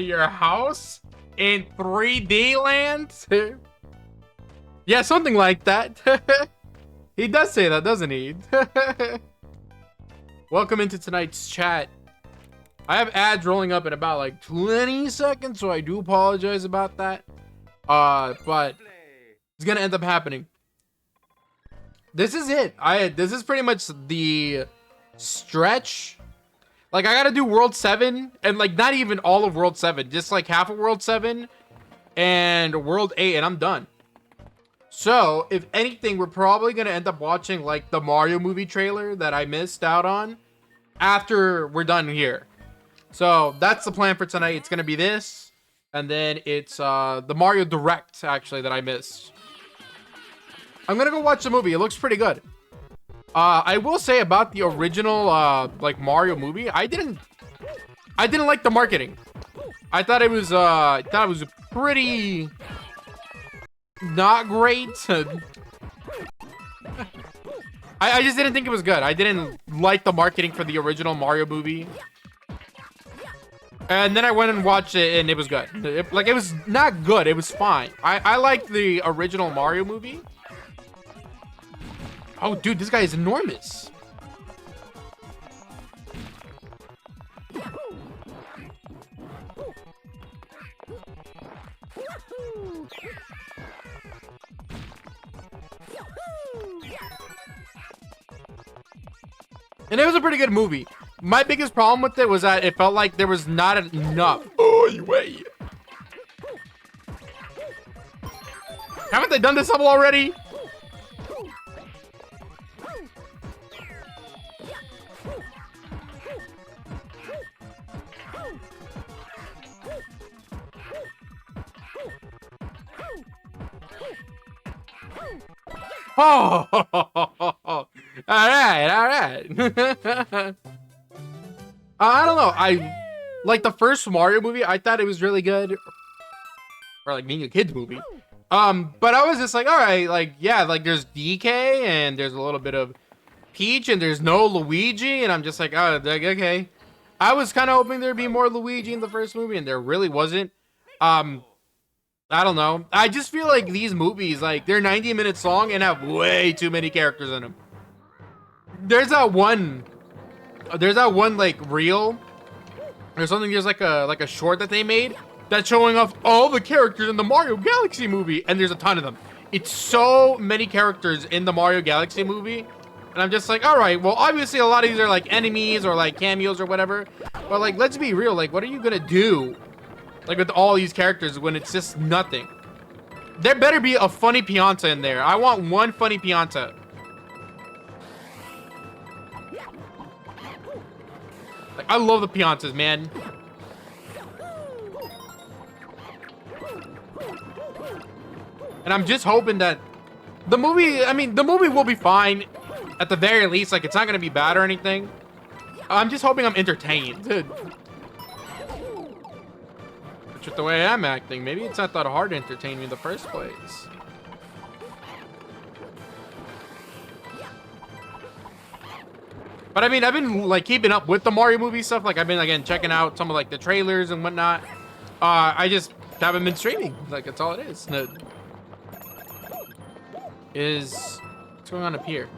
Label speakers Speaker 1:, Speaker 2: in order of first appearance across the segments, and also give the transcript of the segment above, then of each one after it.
Speaker 1: your house in 3D land? Yeah, something like that. He does say that, doesn't he? Welcome into tonight's chat. I have ads rolling up in about like 20 seconds, so I do apologize about that. But it's gonna end up happening. This is it. This is pretty much the stretch. Like, I gotta do World 7, and like not even all of World 7, just like half of World 7 and World 8, and I'm done. So, if anything, we're probably gonna end up watching like the Mario movie trailer that I missed out on after we're done here. So that's the plan for tonight. It's gonna be this, and then it's the Mario Direct actually that I missed. I'm gonna go watch the movie. It looks pretty good. I will say about the original like Mario movie, I didn't like the marketing. I thought it was pretty not great. I just didn't think it was good. I didn't like the marketing for the original Mario movie. And then I went and watched it, and it was good. It was not good. It was fine. I liked the original Mario movie. Oh, dude, this guy is enormous. And it was a pretty good movie. My biggest problem with it was that it felt like there was not enough. Oh, you wait. Haven't they done this level already? Oh, all right. I don't know. I like the first Mario movie. I thought it was really good, or like being a kids movie. But I was just like, all right, like yeah, like there's DK and there's a little bit of Peach and there's no Luigi, and I'm just like, oh, okay. I was kind of hoping there'd be more Luigi in the first movie, and there really wasn't. I don't know. I just feel like these movies, like, they're 90 minutes long and have way too many characters in them. There's that one like reel or something. There's like a short that they made that's showing off all the characters in the Mario Galaxy movie, and there's a ton of them. It's so many characters in the Mario Galaxy movie, and I'm just like, all right, well, obviously a lot of these are like enemies or like cameos or whatever, but like, let's be real. Like, what are you gonna do? Like with all these characters when it's just nothing. There better be a funny Pianta in there. I want one funny Pianta. Like, I love the Piantas, man. And I'm just hoping that the movie, I mean, the movie will be fine at the very least. Like, it's not gonna be bad or anything. I'm just hoping I'm entertained. Dude. With the way I'm acting, maybe it's not that hard to entertain me in the first place. But I mean, I've been like keeping up with the Mario movie stuff. Like, I've been again checking out some of like the trailers and whatnot. I just haven't been streaming. Like, that's all it is. What's going on up here?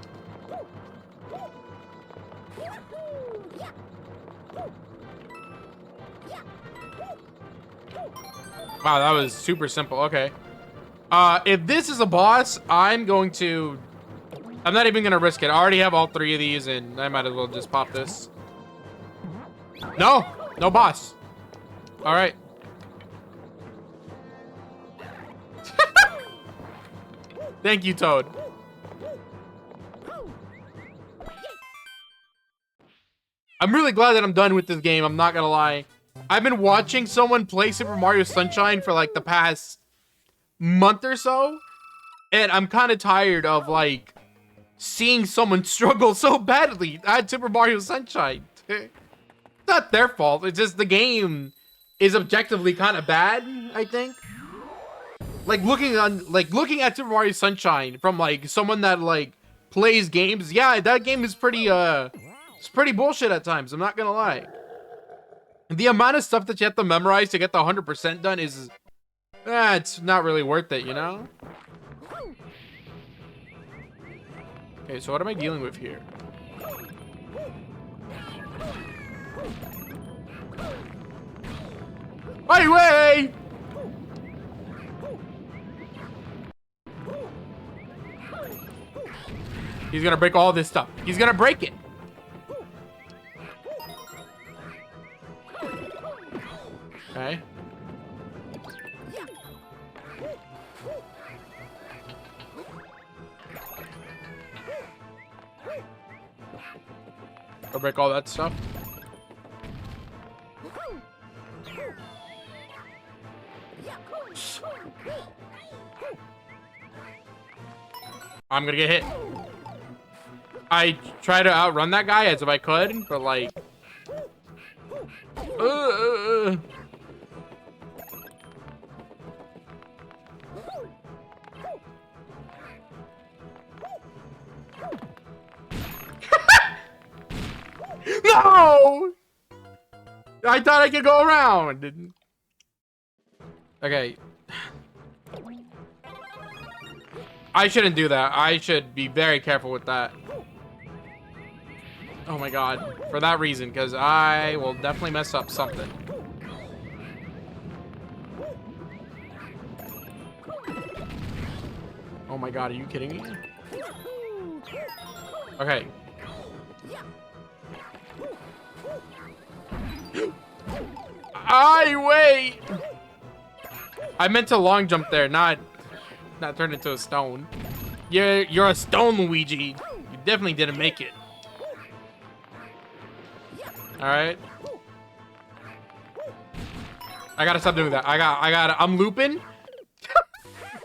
Speaker 1: Wow, that was super simple. Okay. If this is a boss, I'm not even gonna risk it. I already have all three of these, and I might as well just pop this. No boss. All right. Thank you, Toad. I'm really glad that I'm done with this game. I'm not gonna lie. I've been watching someone play Super Mario Sunshine for like the past month or so, and I'm kind of tired of like seeing someone struggle so badly at Super Mario Sunshine. It's not their fault. It's just the game is objectively kind of bad, I think. Like looking at Super Mario Sunshine from like someone that like plays games, yeah, that game is pretty it's pretty bullshit at times. I'm not gonna lie. The amount of stuff that you have to memorize to get the 100% done is, it's not really worth it, you know? Okay, so what am I dealing with here? Highway! He's gonna break all this stuff. He's gonna break it. Okay. Go break all that stuff. I'm gonna get hit. I try to outrun that guy as if I could, but like... No! I thought I could go around. Okay. I shouldn't do that. I should be very careful with that. Oh my god. For that reason, because I will definitely mess up something. Oh my god, are you kidding me? Okay. Wait! I meant to long jump there, not turn into a stone. You're a stone, Luigi. You definitely didn't make it. Alright. I gotta stop doing that. I'm looping.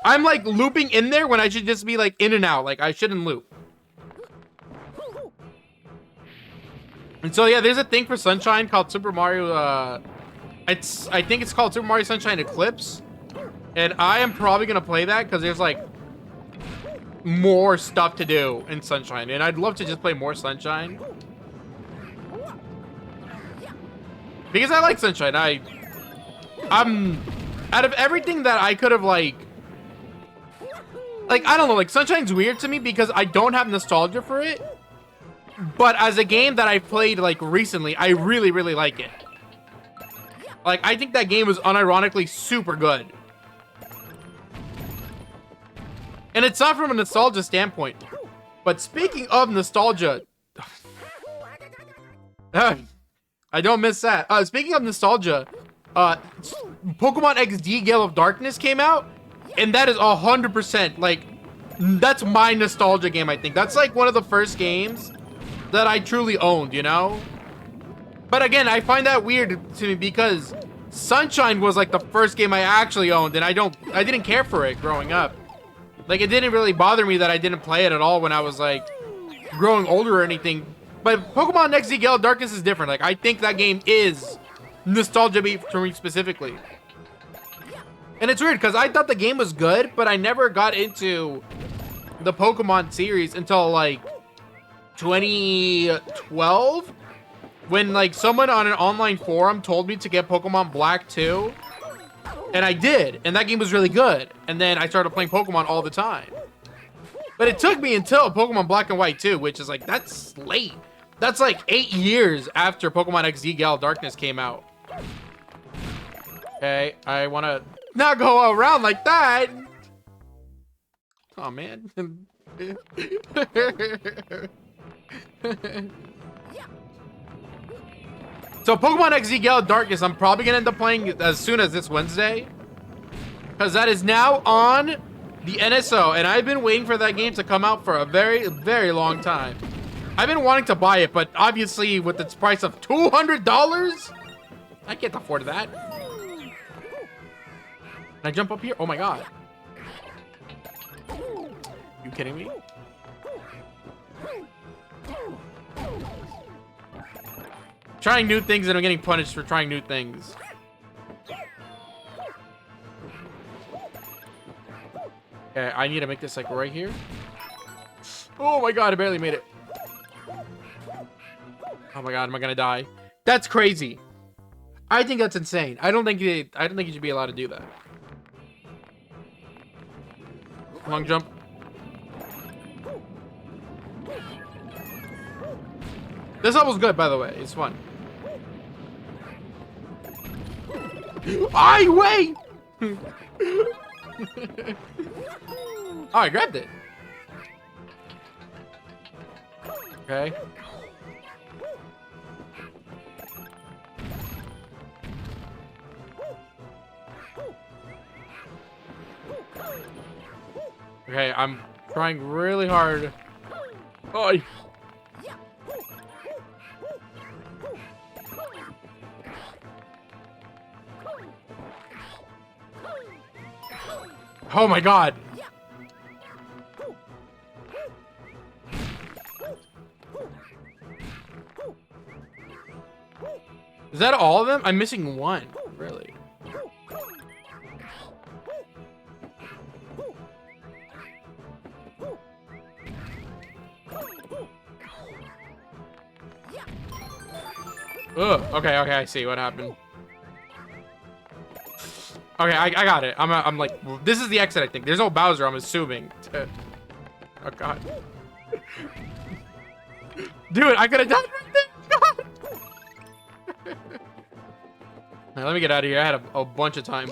Speaker 1: I'm like looping in there when I should just be like in and out. Like I shouldn't loop. And so yeah, there's a thing for Sunshine called Super Mario, I think it's called Super Mario Sunshine Eclipse. And I am probably gonna play that because there's like more stuff to do in Sunshine. And I'd love to just play more Sunshine. Because I like Sunshine. I'm out of everything that I could have like I don't know, like Sunshine's weird to me because I don't have nostalgia for it. But as a game that I played like recently, I really, really like it. Like I think that game was unironically super good. And it's not from a nostalgia standpoint. But speaking of nostalgia, I don't miss that. Speaking of nostalgia, Pokemon XD Gale of Darkness came out, and that is 100% like that's my nostalgia game. I think that's like one of the first games that I truly owned, you know. But again, I find that weird to me because Sunshine was like the first game I actually owned, and I didn't care for it growing up. Like it didn't really bother me that I didn't play it at all when I was like growing older or anything. But Pokemon XD Gale of Darkness is different. Like I think that game is nostalgia beat for me specifically. And it's weird because I thought the game was good, but I never got into the Pokemon series until like 2012 when like someone on an online forum told me to get Pokemon Black 2. And I did, and that game was really good. And then I started playing Pokemon all the time. But it took me until Pokemon Black and White 2, which is like, that's late. That's like 8 years after Pokemon XD Gale of Darkness came out. Okay, I want to not go around like that. Oh, man. So Pokemon XD Gale of Darkness, I'm probably going to end up playing as soon as this Wednesday. Because that is now on the NSO. And I've been waiting for that game to come out for a very, very long time. I've been wanting to buy it, but obviously with its price of $200, I can't afford that. Can I jump up here? Oh my god. You kidding me? Trying new things and I'm getting punished for trying new things. Okay, I need to make this like right here. Oh my god, I barely made it. Oh my god, am I gonna die? That's crazy. I think that's insane. I don't think you should be allowed to do that. Long jump. This level's good, by the way. It's fun. I wait. Oh, I grabbed it. Okay. Okay, I'm trying really hard. Oh. Oh my god. Is that all of them? I'm missing one. Really? Ugh. Okay, I see what happened. Okay, I got it. I'm like, this is the exit, I think. There's no Bowser, I'm assuming. Oh, God. Dude, I could have died right there. God. Right, let me get out of here. I had a bunch of time.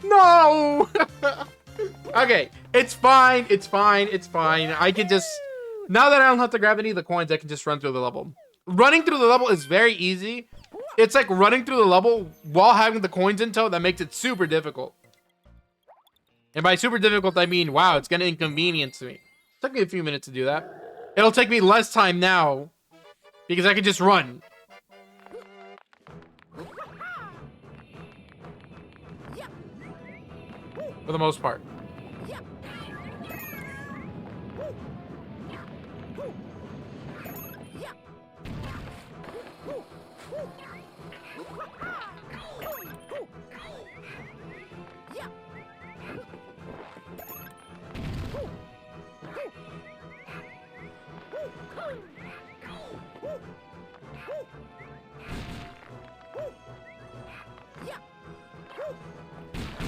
Speaker 1: No! Okay, it's fine. I can just, now that I don't have to grab any of the coins, I can just run through the level. Running through the level is very easy. It's like running through the level while having the coins in tow that makes it super difficult. And by super difficult, I mean, wow, it's gonna inconvenience me. It took me a few minutes to do that. It'll take me less time now because I can just run. For the most part.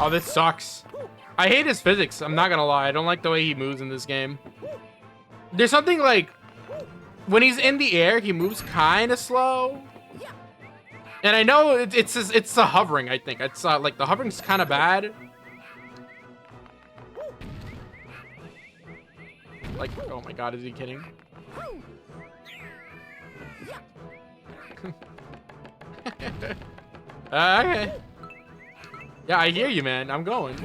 Speaker 1: Oh, this sucks. I hate his physics. I'm not gonna lie. I don't like the way he moves in this game. There's something like, when he's in the air, he moves kind of slow. And I know it's the hovering, I think. It's like the hovering's kind of bad. Like, oh my god, is he kidding? Okay. Yeah, I hear you, man. I'm going.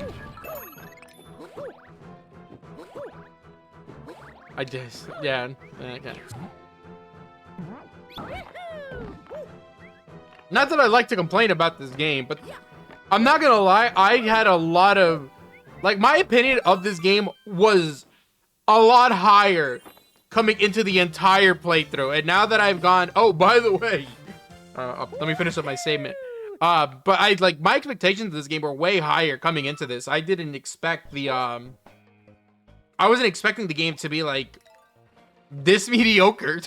Speaker 1: I just, yeah, okay. Not that I like to complain about this game, but I'm not gonna lie, I had a lot of, like, my opinion of this game was a lot higher coming into the entire playthrough. And now that I've gone, oh, by the way, let me finish up my statement. But I, like, my expectations of this game were way higher coming into this. I didn't expect the, I wasn't expecting the game to be, like, this mediocre.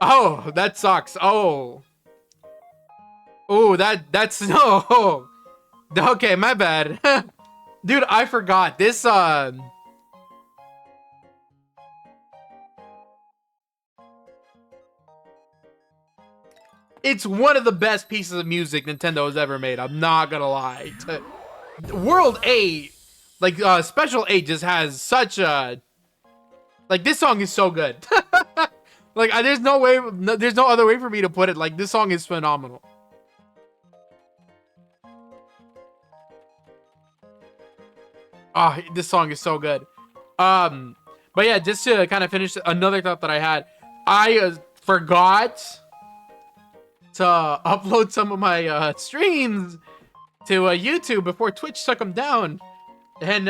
Speaker 1: Oh, that sucks. Oh, that's no. Okay, my bad. Dude, I forgot. This, it's one of the best pieces of music Nintendo has ever made. I'm not gonna lie. World 8, like, Special 8 just has such a, like, this song is so good. Like, there's no way, there's no other way for me to put it. Like, this song is phenomenal. Oh, this song is so good. But yeah, just to kind of finish another thought that I had, I forgot to upload some of my streams to YouTube before Twitch took them down. And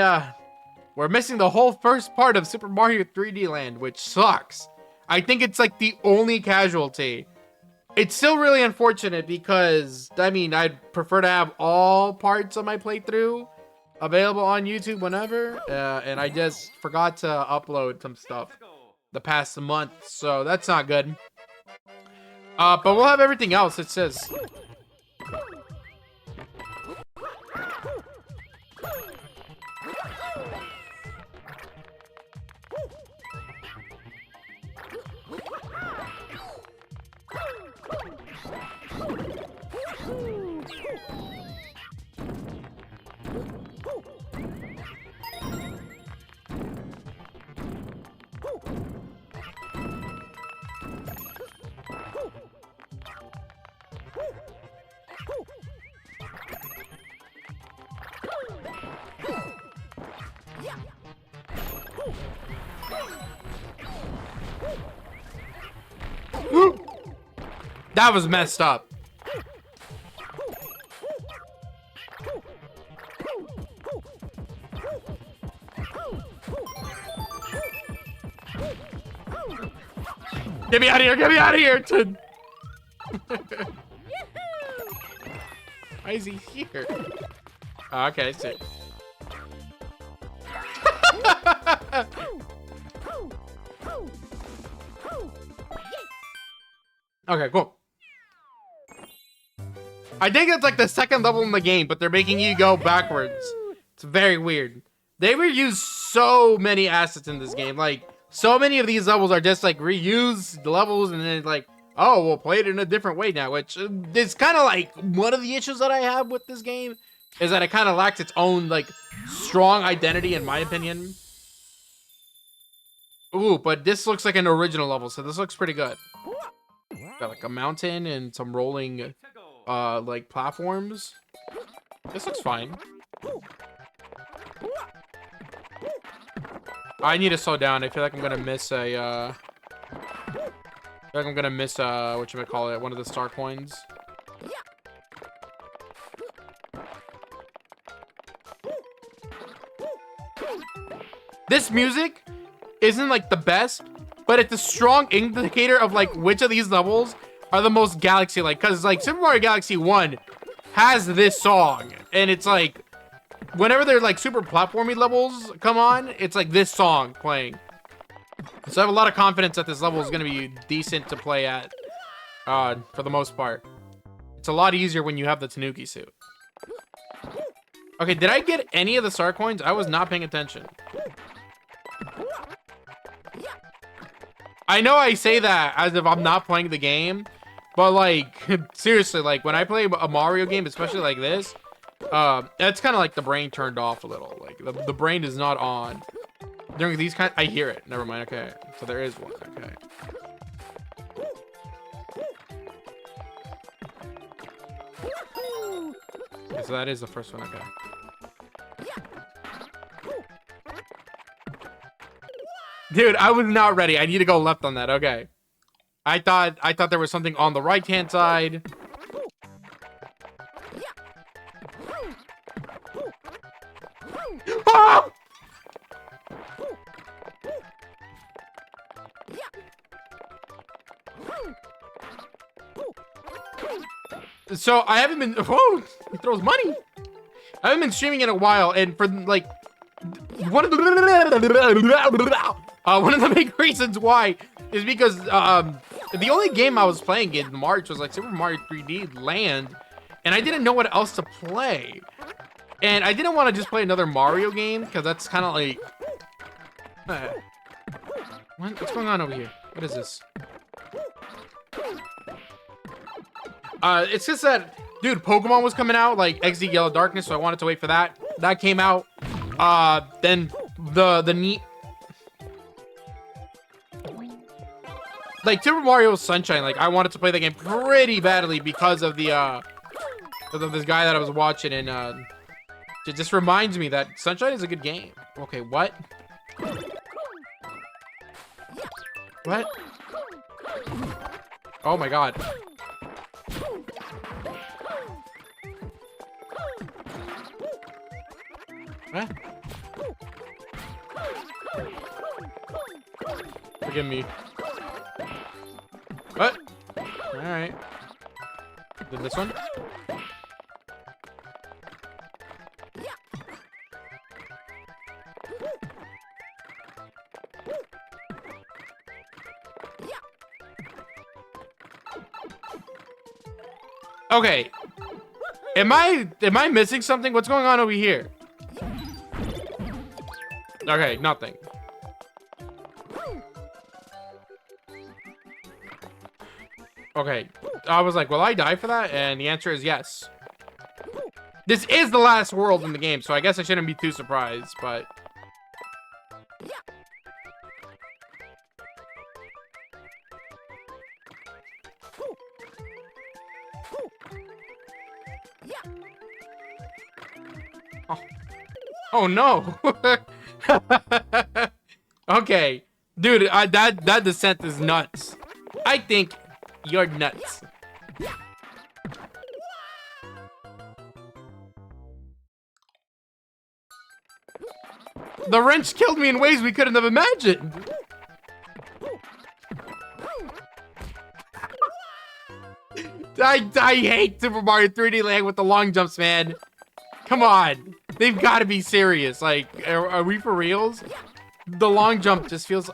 Speaker 1: we're missing the whole first part of Super Mario 3D Land, which sucks. I think it's like the only casualty. It's still really unfortunate because, I mean, I'd prefer to have all parts of my playthrough available on YouTube whenever. And I just forgot to upload some stuff the past month, so that's not good. But we'll have everything else, it says. That was messed up. Get me out of here! Get me out of here! Why is he here? Oh, okay, I see. Okay, cool. I think it's like the second level in the game, but they're making you go backwards. It's very weird. They reuse so many assets in this game. Like, so many of these levels are just like reuse the levels and then like, oh, we'll play it in a different way now, which is kind of like one of the issues that I have with this game is that it kind of lacks its own like strong identity in my opinion. Ooh, but this looks like an original level, so this looks pretty good. Got like a mountain and some rolling like platforms. This looks fine. I need to slow down. I feel like I'm gonna miss a whatchamacallit, one of the star coins. This music isn't like the best, but it's a strong indicator of like which of these levels are the most Galaxy-like. Because like Super Mario Galaxy 1 has this song, and it's like whenever they're like super platformy levels come on, it's like this song playing. So I have a lot of confidence that this level is going to be decent to play at for the most part. It's a lot easier when you have the Tanuki suit. Okay, did I get any of the star coins? I was not paying attention. I know I say that as if I'm not playing the game, but like, seriously, like when I play a Mario game, especially like this, it's kind of like the brain turned off a little. Like the brain is not on. During these I hear it. Never mind. Okay, so there is one. Okay. Okay, so that is the first one. Okay. Dude, I was not ready. I need to go left on that. Okay. I thought there was something on the right-hand side. Ah! So I haven't been. Whoa! He throws money. I haven't been streaming in a while, and for like one of the big reasons why is because the only game I was playing in March was like Super Mario 3D Land, and I didn't know what else to play, and I didn't want to just play another Mario game because that's kind of like what's going on over here? What is this? It's just that, dude, Pokemon was coming out, like XD Yellow Darkness, so I wanted to wait for that. That came out. Then the neat, like Super Mario Sunshine, like I wanted to play the game pretty badly because of the this guy that I was watching, and it just reminds me that Sunshine is a good game. Okay, what? What? Oh my god. Huh? Forgive me. What? Alright. Did this one? Okay. Am I missing something? What's going on over here? Okay, nothing. Okay. I was like, will I die for that? And the answer is yes. This is the last world in the game, so I guess I shouldn't be too surprised, but... Oh no! Okay, dude, that descent is nuts. I think you're nuts. The wrench killed me in ways we couldn't have imagined. I hate Super Mario 3D Land with the long jumps, man. Come on. They've got to be serious. Like, are we for reals? The long jump just feels...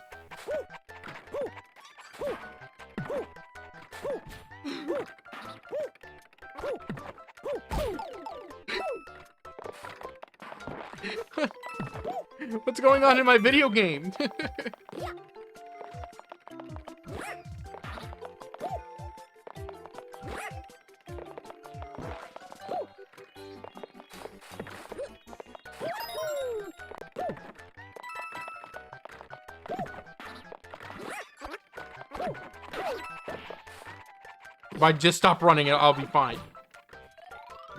Speaker 1: What's going on in my video game? If I just stop running, I'll be fine.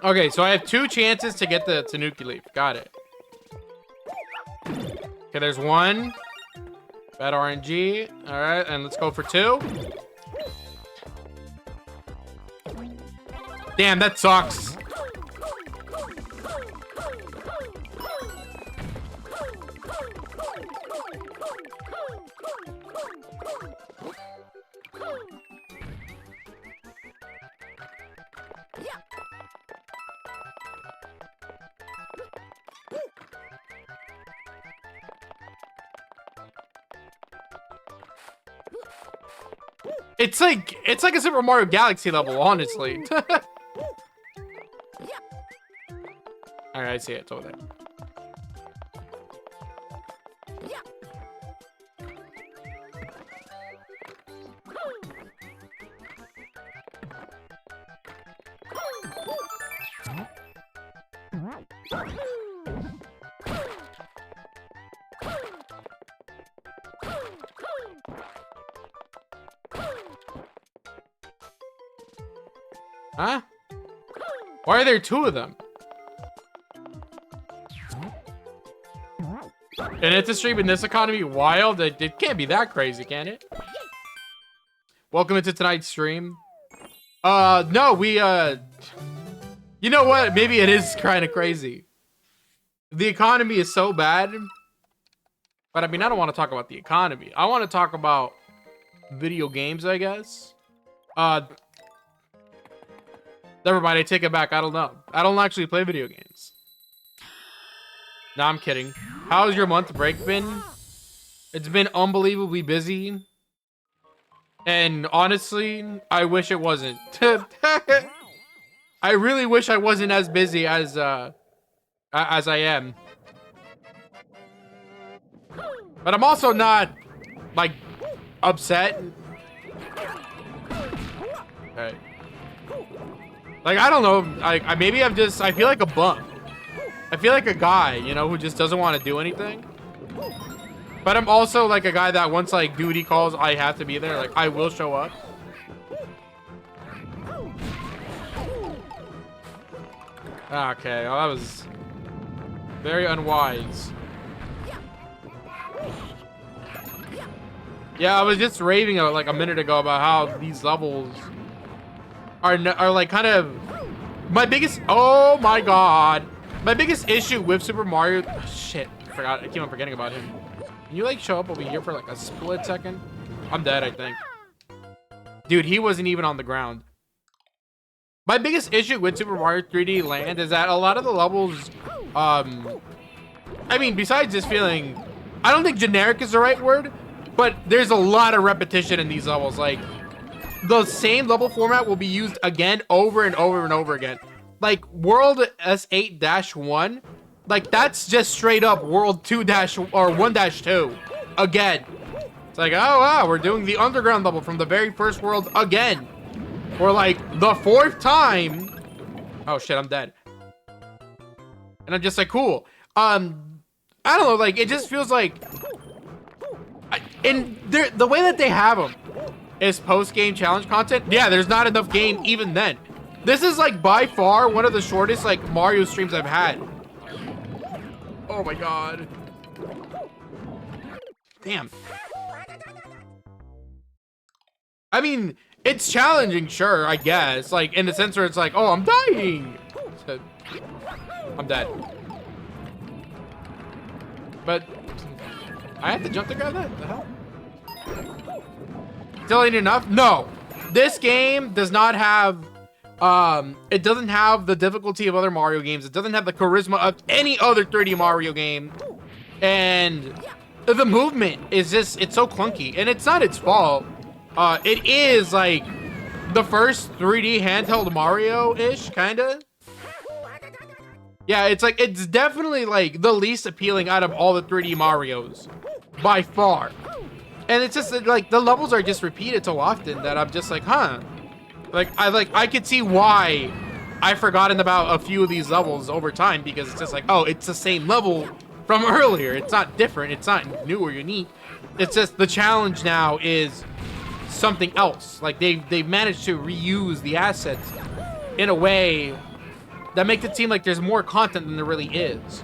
Speaker 1: Okay, so I have 2 chances to get the Tanuki Leaf. Got it. Okay, there's 1. Bad RNG. All right, and let's go for 2. Damn, that sucks. It's like a Super Mario Galaxy level, honestly. Alright, I see it. It's over there. Huh? Why are there 2 of them? And it's a stream in this economy wild? It can't be that crazy, can it? Welcome into tonight's stream. No, we, you know what? Maybe it is kind of crazy. The economy is so bad. But I mean, I don't want to talk about the economy. I want to talk about video games, I guess. Never mind, I take it back. I don't know. I don't actually play video games. No, I'm kidding. How's your month break been? It's been unbelievably busy. And honestly, I wish it wasn't. I really wish I wasn't as busy as I am. But I'm also not, like, upset. Okay. Like, I don't know. Maybe I feel like a bum. I feel like a guy, you know, who just doesn't want to do anything. But I'm also like a guy that once like duty calls, I have to be there. Like, I will show up. Okay, well, that was very unwise. Yeah, I was just raving like a minute ago about how these levels are like kind of my biggest. Oh my god, My biggest issue with Super Mario, oh, shit, I forgot. I keep on forgetting about him. Can you like show up over here for like a split second? I'm dead, I think. Dude, he wasn't even on the ground. My biggest issue with Super Mario 3D Land is that a lot of the levels, I mean, besides just feeling, I don't think generic is the right word, but there's a lot of repetition in these levels. Like, the same level format will be used again over and over and over again. Like, World S8-1, like, that's just straight up World 1-2 again. It's like, oh, wow, we're doing the underground level from the very first world again. For, like, the 4th time. Oh, shit, I'm dead. And I'm just like, cool. I don't know, like, it just feels like... And the way that they have them is post-game challenge content. Yeah, there's not enough game even then. This is, like, by far one of the shortest, like, Mario streams I've had. Oh, my God. Damn. I mean, it's challenging, sure, I guess. Like, in the sense where it's like, oh, I'm dying. I'm dead. But I have to jump to grab that? What the hell? Still ain't enough? No. This game does not have... it doesn't have the difficulty of other Mario games. It doesn't have the charisma of any other 3D Mario game. And the movement is just... It's so clunky. And it's not its fault. It is, like, the first 3D handheld Mario-ish, kinda. Yeah, it's like, it's definitely, like, the least appealing out of all the 3D Marios. By far. And it's just, like, the levels are just repeated so often that I'm just like, huh. I could see why I've forgotten about a few of these levels over time, because it's just like, oh, it's the same level from earlier. It's not different. It's not new or unique. It's just the challenge now is something else. Like, they've managed to reuse the assets in a way that makes it seem like there's more content than there really is.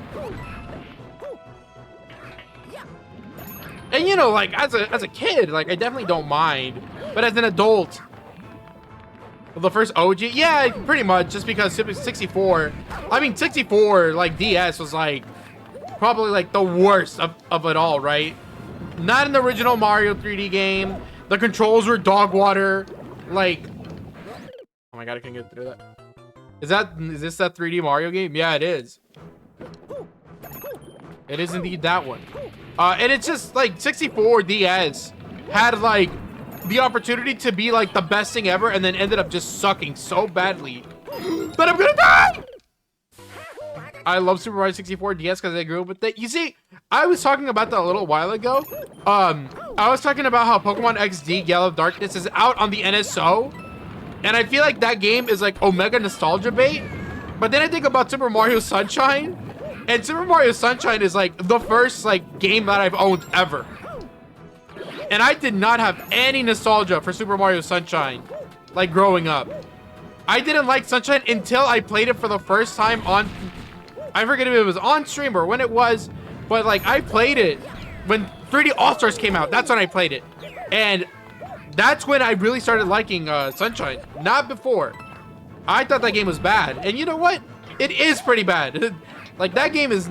Speaker 1: And, you know, like, as a kid, like, I definitely don't mind. But as an adult, the first OG, yeah, pretty much, just because 64, I mean, 64, like, DS was, like, probably, like, the worst of it all, right? Not an original Mario 3D game. The controls were dog water. Like, oh my God, I can't get through that. Is this that 3D Mario game? Yeah, it is. It is indeed that one. And it's just, like, 64 DS had, like, the opportunity to be, like, the best thing ever, and then ended up just sucking so badly that I'm gonna die! I love Super Mario 64 DS because I grew up with it. You see, I was talking about that a little while ago. I was talking about how Pokemon XD Gale of Darkness is out on the NSO. And I feel like that game is like Omega nostalgia bait. But then I think about Super Mario Sunshine. And Super Mario Sunshine is like the first like game that I've owned ever. And I did not have any nostalgia for Super Mario Sunshine, like growing up. I didn't like Sunshine until I played it for the first time on... I forget if it was on stream or when it was, but like I played it when 3D All-Stars came out. That's when I played it. And that's when I really started liking Sunshine, not before. I thought that game was bad. And you know what? It is pretty bad. Like that game is...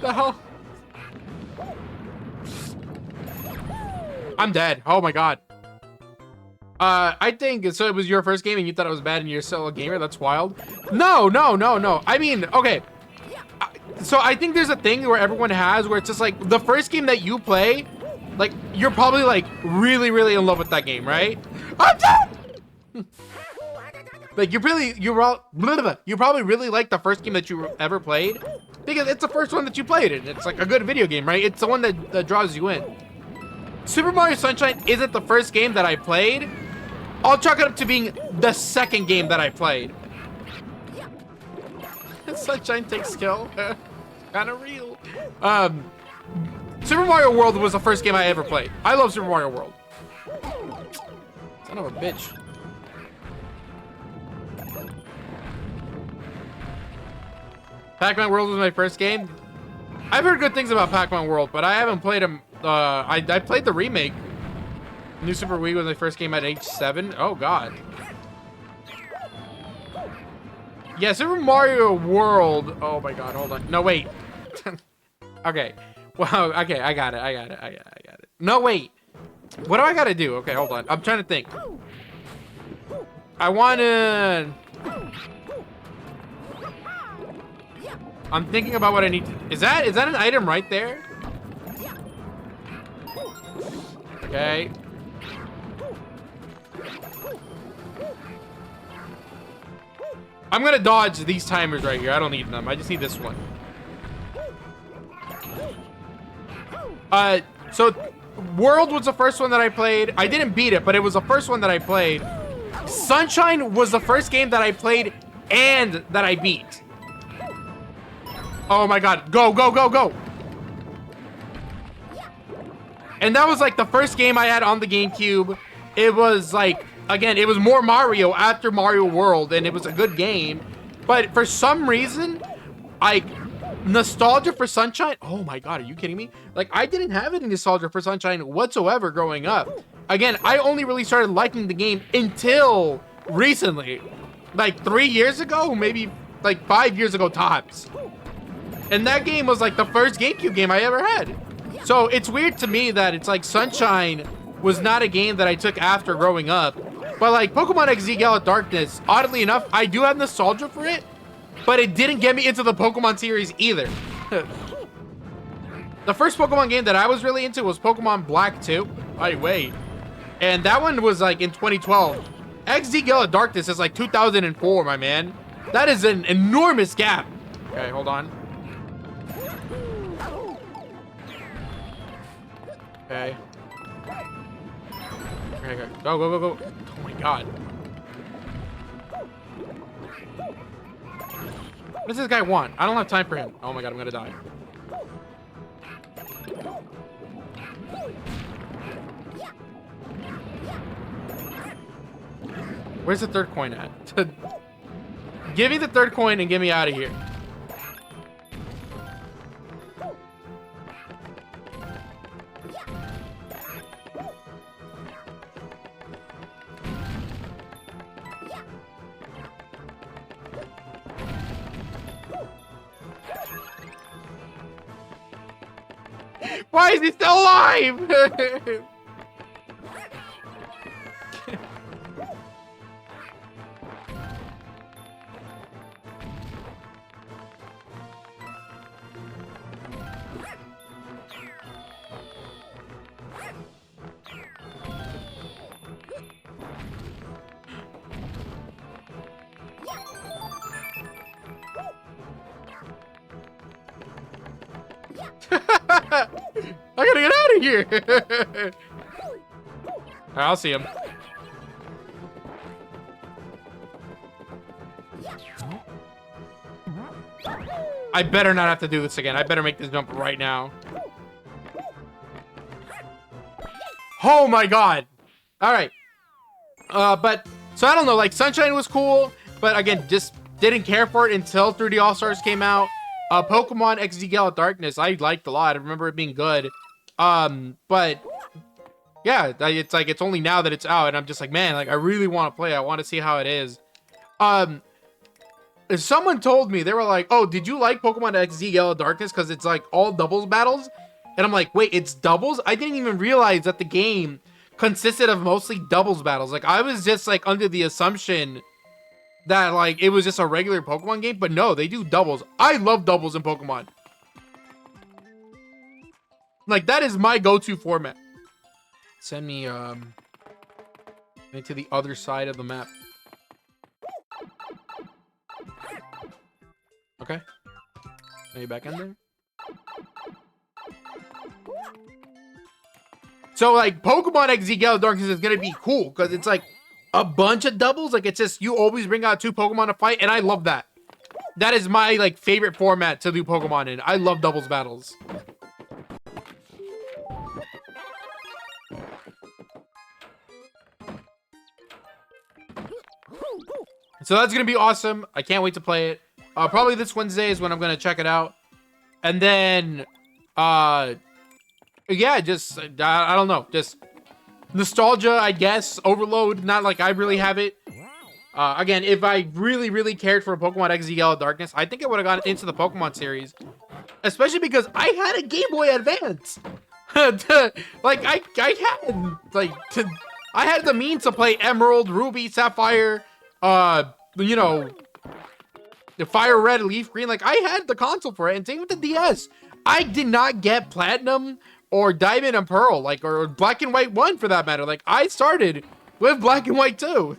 Speaker 1: The hell? I'm dead. Oh my God. I think, so it was your first game and you thought it was bad and you're still a gamer? That's wild. No. I mean, okay. So I think there's a thing where everyone has where it's just like the first game that you play, like you're probably like really, really in love with that game, right? I'm dead! Like you probably really like the first game that you ever played because it's the first one that you played and it's like a good video game, right? It's the one that draws you in. Super Mario Sunshine isn't the first game that I played. I'll chalk it up to being the second game that I played. Sunshine takes skill. Kind of real. Super Mario World was the first game I ever played. I love Super Mario World. Son of a bitch. Pac-Man World was my first game. I've heard good things about Pac-Man World, but I haven't played them. I played the remake. New Super Wii was my first game at age 7. Oh god. Yeah, Super Mario World. Oh my god, hold on. No, wait. Okay. Wow, okay, I got it. No, wait. What do I gotta do? Okay, hold on. I'm trying to think. I wanna... I'm thinking about what I need to... Is that an item right there? Okay. I'm gonna dodge these timers right here. I don't need them. I just need this one. So World was the first one that I played. I didn't beat it, but it was the first one that I played. Sunshine was the first game that I played and that I beat. Oh my god. Go, go, go, go. And that was like the first game I had on the GameCube. It was like, again, it was more Mario after Mario World, and it was a good game. But for some reason, nostalgia for Sunshine. Oh my god, are you kidding me? Like, I didn't have any nostalgia for Sunshine whatsoever growing up. Again, I only really started liking the game until recently. Like 3 years ago, maybe like 5 years ago tops. And that game was like the first GameCube game I ever had. So it's weird to me that it's like Sunshine was not a game that I took after growing up. But like Pokemon XD Gala Darkness, oddly enough, I do have nostalgia for it, but it didn't get me into the Pokemon series either. The first Pokemon game that I was really into was Pokemon Black 2. Wait. And that one was like in 2012. XD Gala Darkness is like 2004, my man. That is an enormous gap. Okay, hold on. Okay. Okay, go, go, go, go. Oh my god. What does this guy want? I don't have time for him. Oh my god, I'm gonna die. Where's the third coin at? Give me the third coin and get me out of here. Why is he still alive? I gotta get out of here. I'll see him. I better not have to do this again. I better make this jump right now. Oh my god. All right. But so I don't know, like Sunshine was cool, but again, just didn't care for it until 3D All-Stars came out. Pokemon XD Gala Darkness, I liked a lot. I remember it being good. But yeah, it's like, it's only now that it's out and I'm just like, man, like I really want to play. I want to see how it is. Someone told me, they were like, oh, did you like Pokemon XD Gala Darkness? Because it's like all doubles battles. And I'm like, wait, it's doubles? I didn't even realize that the game consisted of mostly doubles battles. Like I was just like under the assumption that like it was just a regular Pokemon game, but no, they do doubles. I love doubles in Pokemon. Like that is my go-to format. Send me to the other side of the map. Okay. Are you back in there? So like Pokemon XD Gala Darkness is gonna be cool because it's like a bunch of doubles. Like it's just you always bring out 2 Pokemon to fight, and I love that. That is my like favorite format to do Pokemon in. I love doubles battles. So that's gonna be awesome. I can't wait to play it. Probably this Wednesday is when I'm gonna check it out, and then yeah, just I don't know, just nostalgia, I guess. Overload, not like I really have it. Again, if I really, really cared for Pokemon XD Yellow Darkness, I think I would have gotten into the Pokemon series. Especially because I had a Game Boy Advance. Like, I had the means to play Emerald, Ruby, Sapphire, you know, the Fire Red, Leaf Green. Like, I had the console for it, and same with the DS. I did not get Platinum or Diamond and Pearl, like, or Black and White 1 for that matter. Like, I started with Black and White 2.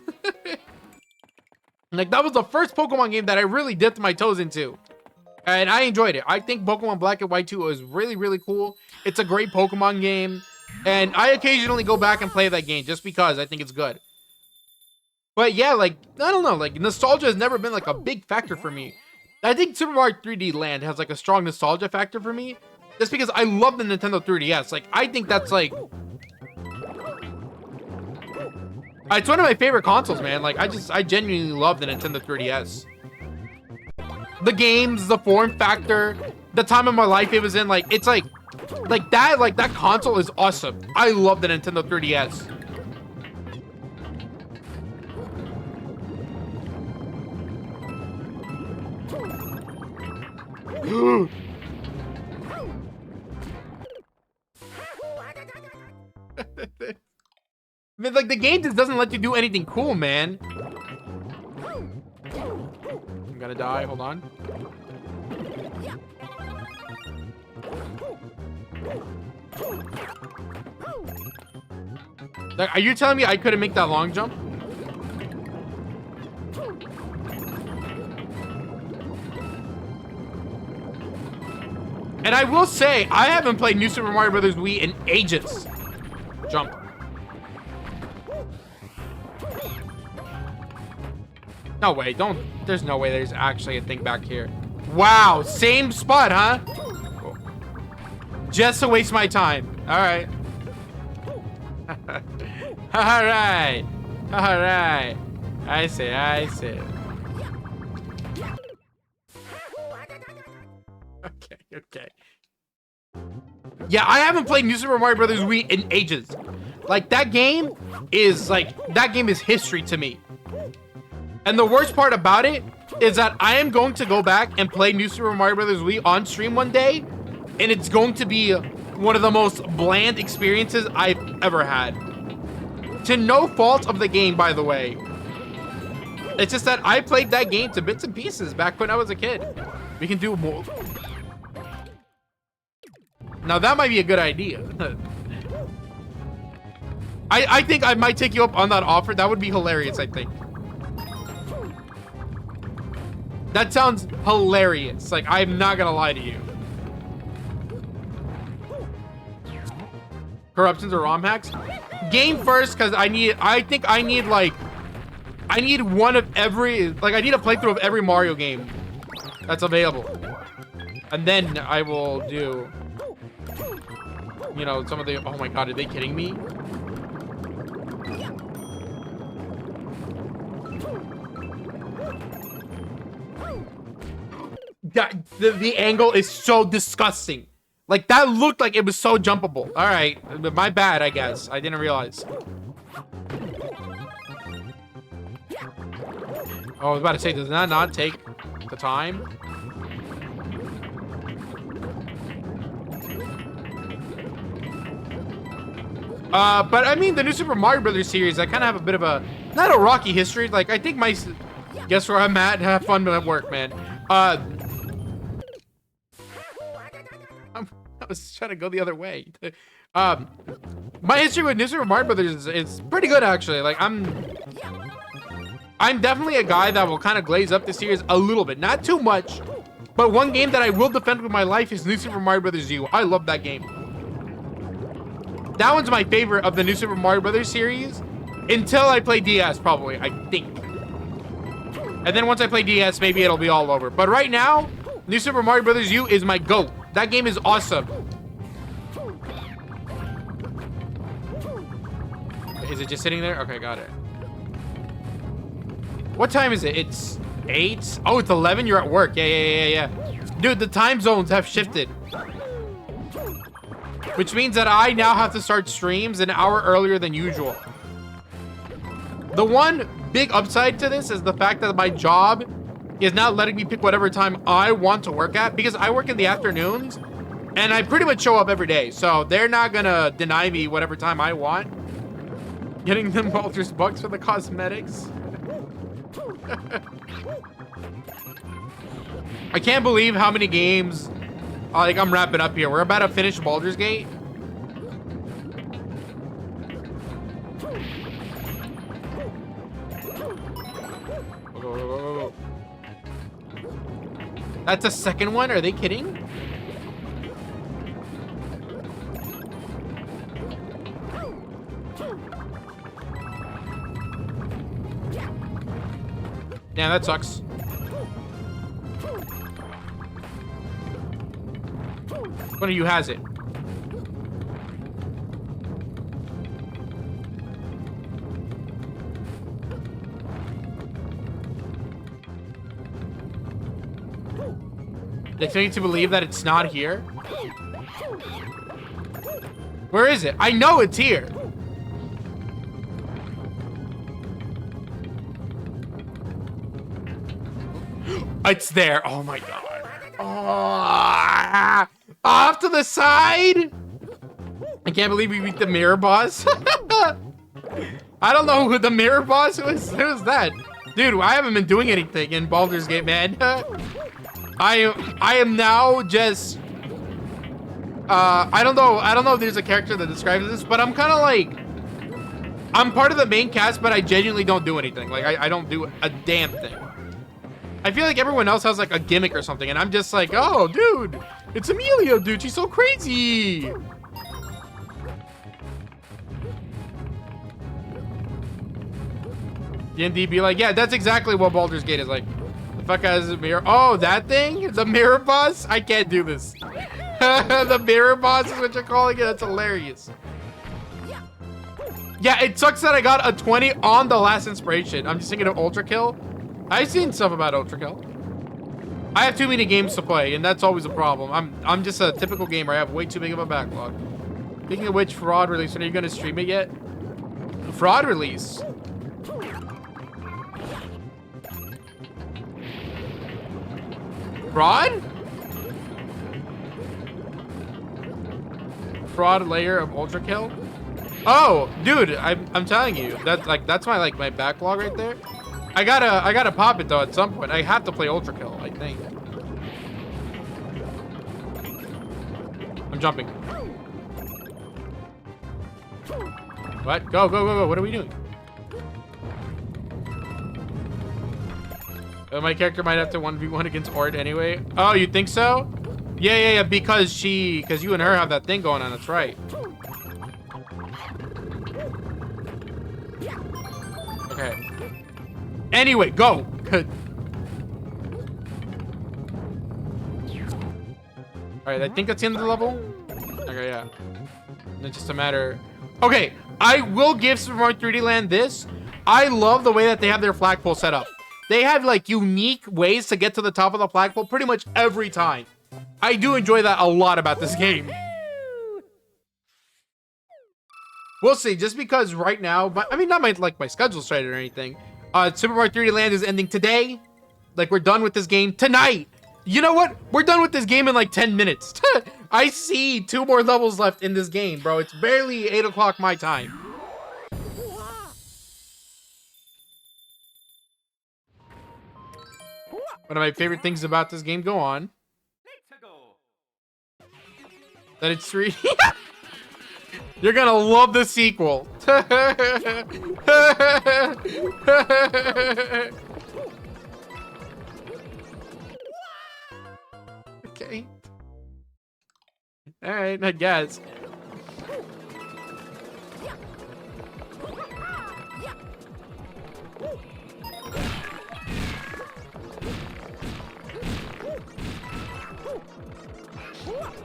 Speaker 1: Like, that was the first Pokemon game that I really dipped my toes into. And I enjoyed it. I think Pokemon Black and White 2 was really, really cool. It's a great Pokemon game. And I occasionally go back and play that game just because I think it's good. But yeah, like, I don't know. Like, nostalgia has never been, like, a big factor for me. I think Super Mario 3D Land has, like, a strong nostalgia factor for me. Just because I love the Nintendo 3DS. Like, I think that's, like... It's one of my favorite consoles, man. Like, I genuinely love the Nintendo 3DS. The games, the form factor, the time of my life it was in, like, it's like that console is awesome. I love the Nintendo 3DS. I mean, like, the game just doesn't let you do anything cool, man. I'm gonna die. Hold on. Like, are you telling me I couldn't make that long jump? And I will say, I haven't played New Super Mario Bros. Wii in ages. Jump. No way, there's no way there's actually a thing back here. Wow, same spot, huh? Cool. Just to waste my time. All right. All right. All right. I see. Okay. Yeah, I haven't played New Super Mario Bros. Wii in ages. Like, that game is history to me. And the worst part about it is that I am going to go back and play New Super Mario Bros. Wii on stream one day, and it's going to be one of the most bland experiences I've ever had. To no fault of the game, by the way. It's just that I played that game to bits and pieces back when I was a kid. We can do more. Now, that might be a good idea. I think I might take you up on that offer. That would be hilarious, I think. That sounds hilarious. Like, I'm not gonna lie to you. Corruptions or ROM hacks? Game first, because I need one of every, like, I need a playthrough of every Mario game that's available. And then I will do, you know, some of the, oh my god, are they kidding me? The angle is so disgusting. Like, that looked like it was so jumpable. All right, my bad, I guess. I didn't realize. Oh, I was about to say, does that not take the time? But I mean, the New Super Mario Brothers series, I kind of have a bit of a, not a rocky history. Like, I think guess where I'm at? Have fun at work, man. I was trying to go the other way. My history with New Super Mario Brothers is pretty good, actually. Like, I'm definitely a guy that will kind of glaze up the series a little bit, not too much. But one game that I will defend with my life is New Super Mario Brothers U. I love that game. That one's my favorite of the New Super Mario Brothers series until I play DS, probably, I think. And then once I play DS, maybe it'll be all over. But right now, New Super Mario Brothers U is my GOAT. That game is awesome. Is it just sitting there? Okay, got it. What time is it? It's 8? Oh, it's 11? You're at work. Yeah. Dude, the time zones have shifted. which means that I now have to start streams an hour earlier than usual. The one big upside to this is the fact that my job is not letting me pick whatever time I want to work at, because I work in the afternoons and I pretty much show up every day. So they're not gonna deny me whatever time I want. Getting them Baldur's bucks for the cosmetics. I can't believe how many games, like, I'm wrapping up here. We're about to finish Baldur's Gate. Go. That's a second one? Are they kidding? Yeah, that sucks. One of you has it. They expect you to believe that it's not here? Where is it? I know it's here. It's there. Oh my god. Oh, off to the side. I can't believe we beat the mirror boss. I don't know who the mirror boss was. Who's that? Dude, I haven't been doing anything in Baldur's Gate, man. I am now just I don't know if there's a character that describes this, but I'm kind of like, I'm part of the main cast, but I genuinely don't do anything. Like, I don't do a damn thing. I feel like everyone else has like a gimmick or something, and I'm just like, oh, dude, it's Amelia, dude. She's so crazy. D&D be like, yeah, that's exactly what Baldur's Gate is like. The fuck has a mirror? Oh, that thing? The mirror boss? I can't do this. The mirror boss is what you're calling it? That's hilarious. Yeah, it sucks that I got a 20 on the last inspiration. I'm just thinking of Ultra Kill. I've seen stuff about Ultra Kill. I have too many games to play, and that's always a problem. I'm just a typical gamer. I have way too big of a backlog. Speaking of which, Fraud release. Are you going to stream it yet? Fraud release. Fraud? Fraud layer of Ultra Kill? Oh, dude, I'm telling you, that's my backlog right there. I gotta pop it though at some point. I have to play Ultra Kill, I think. I'm jumping. What? Go, go, go, go. What are we doing? My character might have to 1v1 against Ord anyway. Oh, you think so? Yeah, because you and her have that thing going on. That's right. Okay. Anyway, go. Good. All right, I think that's the end of the level. Okay, yeah. It's just a matter. Okay, I will give Super Mario 3D Land this. I love the way that they have their flagpole set up. They have like unique ways to get to the top of the flagpole pretty much every time. I do enjoy that a lot about this game. We'll see, just because right now, but I mean, not my schedule's straight or anything. Super Mario 3D Land is ending today. Like, we're done with this game tonight. You know what? We're done with this game in like 10 minutes. I see 2 more levels left in this game, bro. It's barely 8 o'clock my time. One of my favorite things about this game, go on. That it's 3. You're gonna love the sequel. Okay. All right, I guess.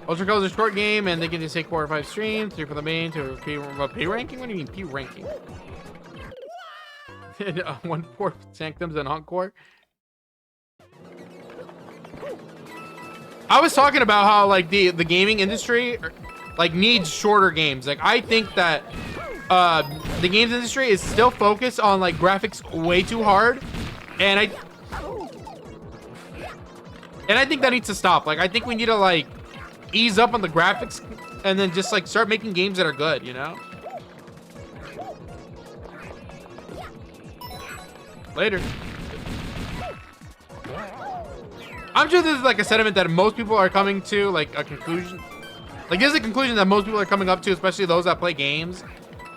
Speaker 1: Ultra Kill is a short game, and they can just take 4 or 5 streams, 3 for the main, 2 for P ranking. What do you mean P ranking? 1/4 Sanctums and Encore. I was talking about how like the gaming industry like needs shorter games. Like I think that the games industry is still focused on like graphics way too hard, and I think that needs to stop. Like I think we need to like ease up on the graphics and then just like start making games that are good, you know? Later. I'm sure this is like a sentiment that most people are coming to, like a conclusion. Like this is a conclusion that most people are coming up to, especially those that play games.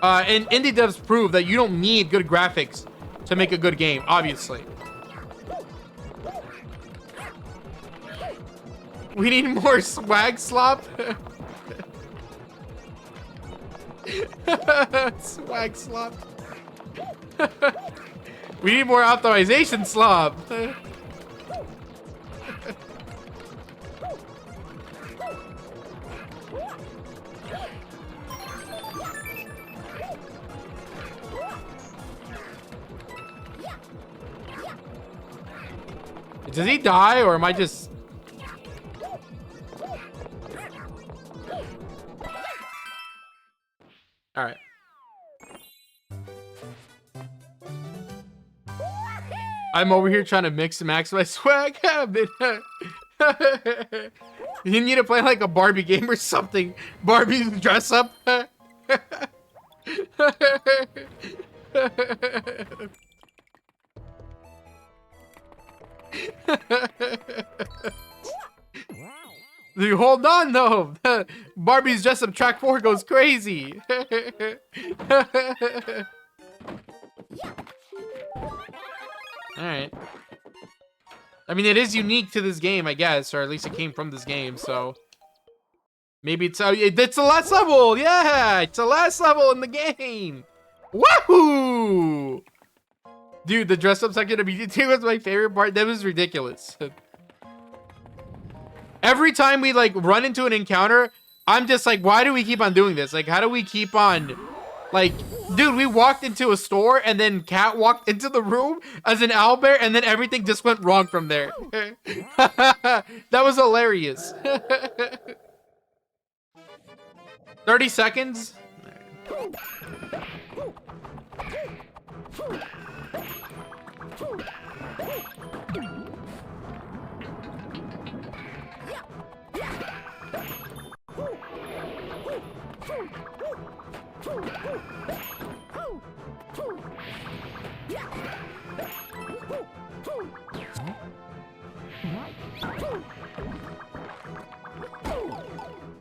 Speaker 1: And indie devs prove that you don't need good graphics to make a good game, obviously. We need more swag slop. Swag slop. We need more optimization slop. Does he die, or am I just... All right. I'm over here trying to mix and max my swag. You need to play like a Barbie game or something. Barbie dress up. Dude, hold on though. Barbie's dress up track 4 goes crazy. Alright. I mean, it is unique to this game, I guess, or at least it came from this game, so maybe it's the last level. Yeah, it's the last level in the game. Woohoo! Dude, the dress up section of BGT was my favorite part. That was ridiculous. Every time we like run into an encounter, I'm just like, why do we keep on doing this? Like, how do we keep on, like, dude, we walked into a store and then Cat walked into the room as an owlbear and then everything just went wrong from there. That was hilarious. 30 seconds.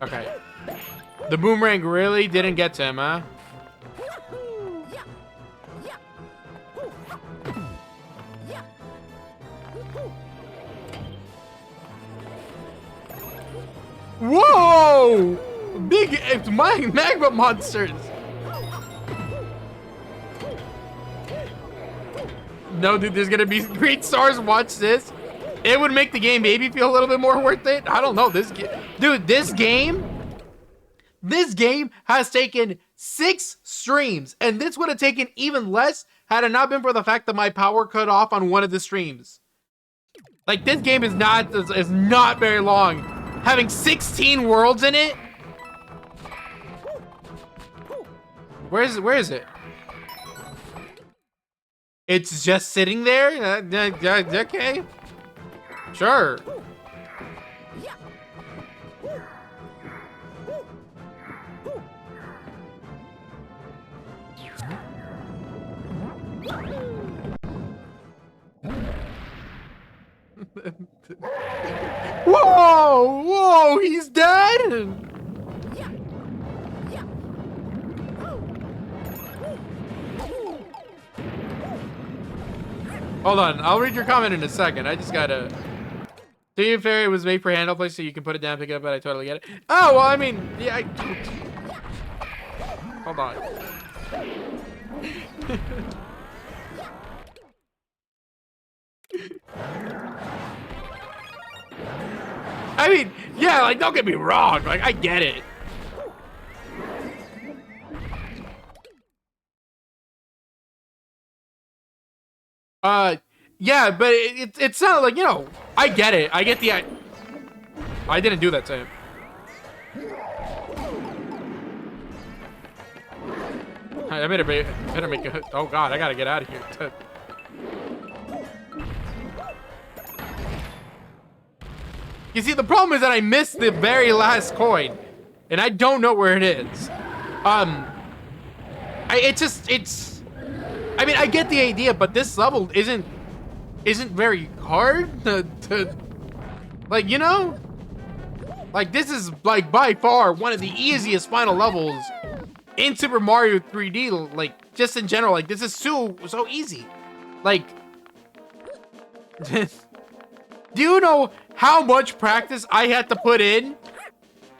Speaker 1: Okay. The boomerang really didn't get to him, huh? Whoa! Big magma monsters! No, dude, there's gonna be green stars. Watch this. It would make the game maybe feel a little bit more worth it. I don't know. Dude, this game has taken 6 streams, and this would have taken even less had it not been for the fact that my power cut off on one of the streams. Like, this game is not very long. Having 16 worlds in it. Where is it? It's just sitting there? Okay. Sure. Whoa! Whoa! He's dead? Hold on, I'll read your comment in a second. I just gotta... Tooth Fairy was made for handle play, so you can put it down, pick it up, but I totally get it. Oh, well, I mean, yeah, Hold on. I mean, yeah, like, don't get me wrong. Like, I get it. Yeah, but it's not like, you know, I get it. I get the... I didn't do that to him. I better make a. Oh god, I gotta get out of here. You see, the problem is that I missed the very last coin, and I don't know where it is. It's. I mean, I get the idea, but this level isn't very hard to like, you know? Like, this is, like, by far one of the easiest final levels in Super Mario 3D, like, just in general. Like, this is so easy. Like, do you know how much practice I had to put in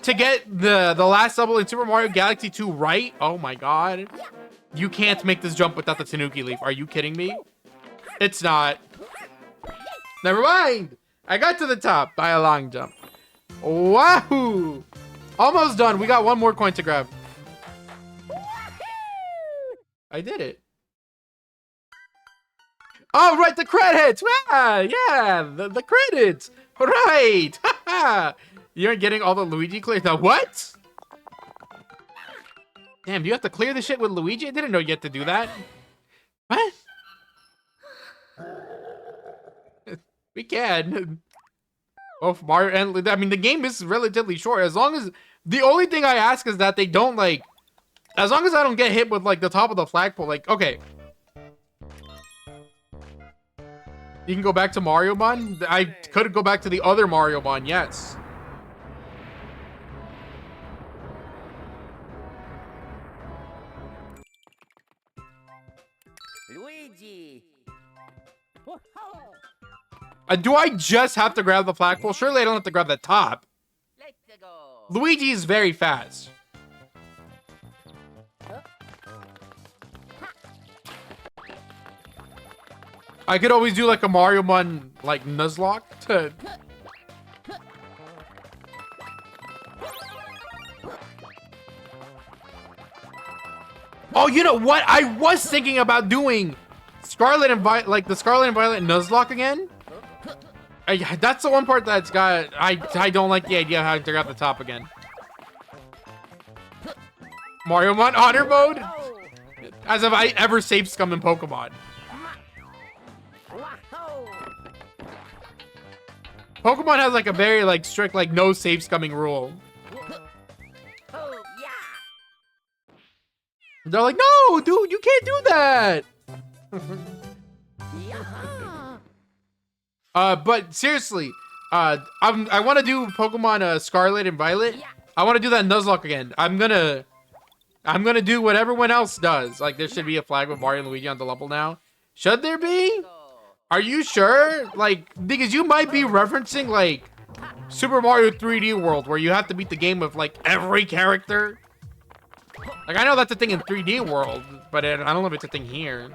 Speaker 1: to get the last level in Super Mario Galaxy 2 right? Oh my god. You can't make this jump without the Tanuki Leaf. Are you kidding me? It's not. Never mind. I got to the top by a long jump. Wahoo! Almost done. We got one more coin to grab. I did it. Oh, right, the credits. Yeah, the credits. Right. You're getting all the Luigi clears. Now, what? Damn, do you have to clear the shit with Luigi? I didn't know you had to do that. What? We can. Both Mario and I mean, the game is relatively short. As long as the only thing I ask is that they don't like, as long as I don't get hit with like the top of the flagpole. Like, okay, you can go back to Mario Mon. I could go back to the other Mario Mon. Yes.
Speaker 2: Luigi.
Speaker 1: Do I just have to grab the flagpole? Surely I don't have to grab the top.
Speaker 2: Let's go.
Speaker 1: Luigi is very fast. I could always do like a Mario Mon like Nuzlocke to. Oh, you know what? I was thinking about doing Scarlet and Violet, like the Scarlet and Violet Nuzlocke again. That's the one part that's got. I don't like the idea of having to grab the top again. Mario Mon Honor Mode? As if I ever saved scum in Pokemon. Pokemon has like a very like strict like no save scumming rule. They're like, no, dude, you can't do that. But seriously, I want to do Pokemon Scarlet and Violet. I want to do that Nuzlocke again. I'm gonna do what everyone else does. Like, there should be a flag with Mario and Luigi on the level now. Should there be? Are you sure? Like, because you might be referencing like Super Mario 3D World, where you have to beat the game with like every character. Like, I know that's a thing in 3D World, but I don't know if it's a thing here.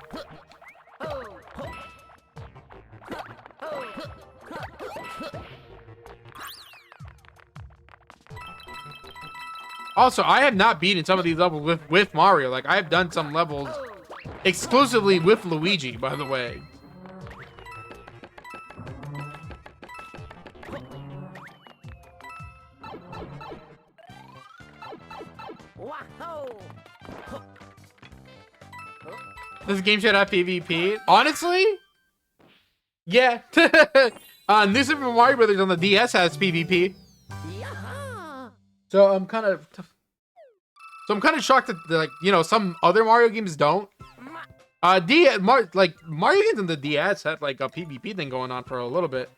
Speaker 1: Also, I have not beaten some of these levels with Mario. Like, I have done some levels exclusively with Luigi, by the way. This game should have PvP. Honestly? Yeah. New Super Mario Brothers on the DS has PvP. So I'm kind of shocked that like, you know, some other Mario games don't. Mario games on the DS had like a PvP thing going on for a little bit.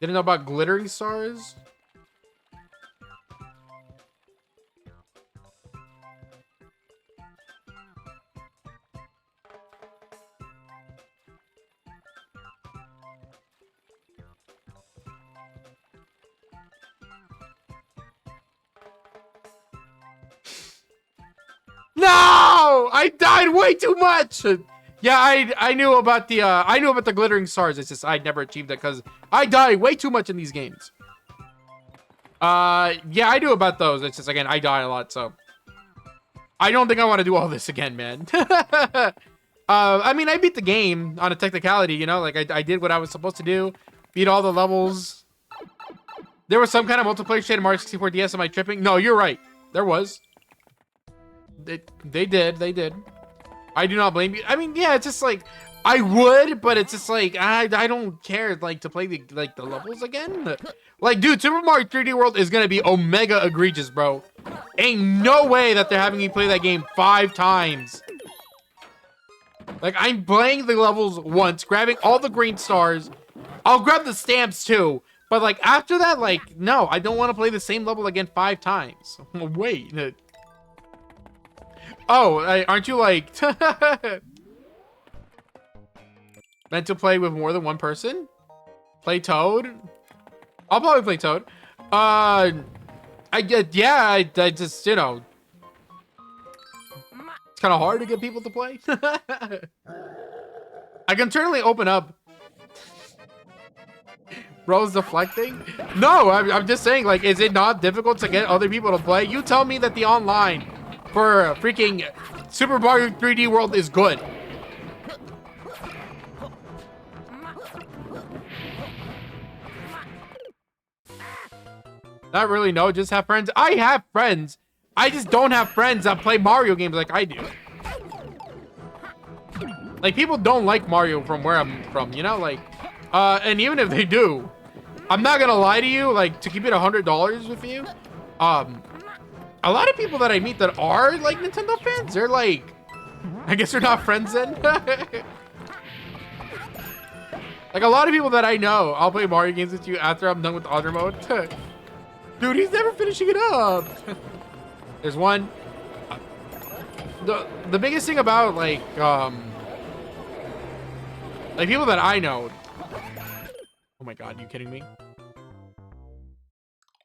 Speaker 1: Didn't know about glittering stars? No! I died way too much! Yeah, I knew about the glittering stars. It's just I'd never achieved it because I die way too much in these games. Yeah, I knew about those. It's just, again, I die a lot, so I don't think I want to do all this again, man. I mean, I beat the game on a technicality, you know, like I did what I was supposed to do, beat all the levels. There was some kind of multiplayer shade in Mario 64 DS. Am I tripping? No, you're right. There was. They did. I do not blame you. I mean, yeah, it's just like I would, but it's just like I don't care like to play the levels again. Like, dude, Super Mario 3D World is gonna be omega egregious, bro. Ain't no way that they're having me play that game 5 times. Like, I'm playing the levels once, grabbing all the green stars. I'll grab the stamps too. But, like, after that, like, no, I don't want to play the same level again 5 times. Wait. Oh, aren't you, like, meant to play with more than one person? Play Toad? I'll probably play Toad. I just, you know, it's kind of hard to get people to play. I can certainly open up. Bro's deflecting? No, I'm just saying, like, is it not difficult to get other people to play? You tell me that the online for freaking Super Mario 3D World is good. Not really, no, just have friends. I have friends. I just don't have friends that play Mario games like I do. Like, people don't like Mario from where I'm from, you know? Like, and even if they do, I'm not gonna lie to you, like, to keep it $100 with you, a lot of people that I meet that are, like, Nintendo fans, they're like, I guess they're not friends then. Like, a lot of people that I know, I'll play Mario games with you after I'm done with Honor Mode. Dude, he's never finishing it up. There's one. The biggest thing about, like people that I know. Oh my god, you kidding me?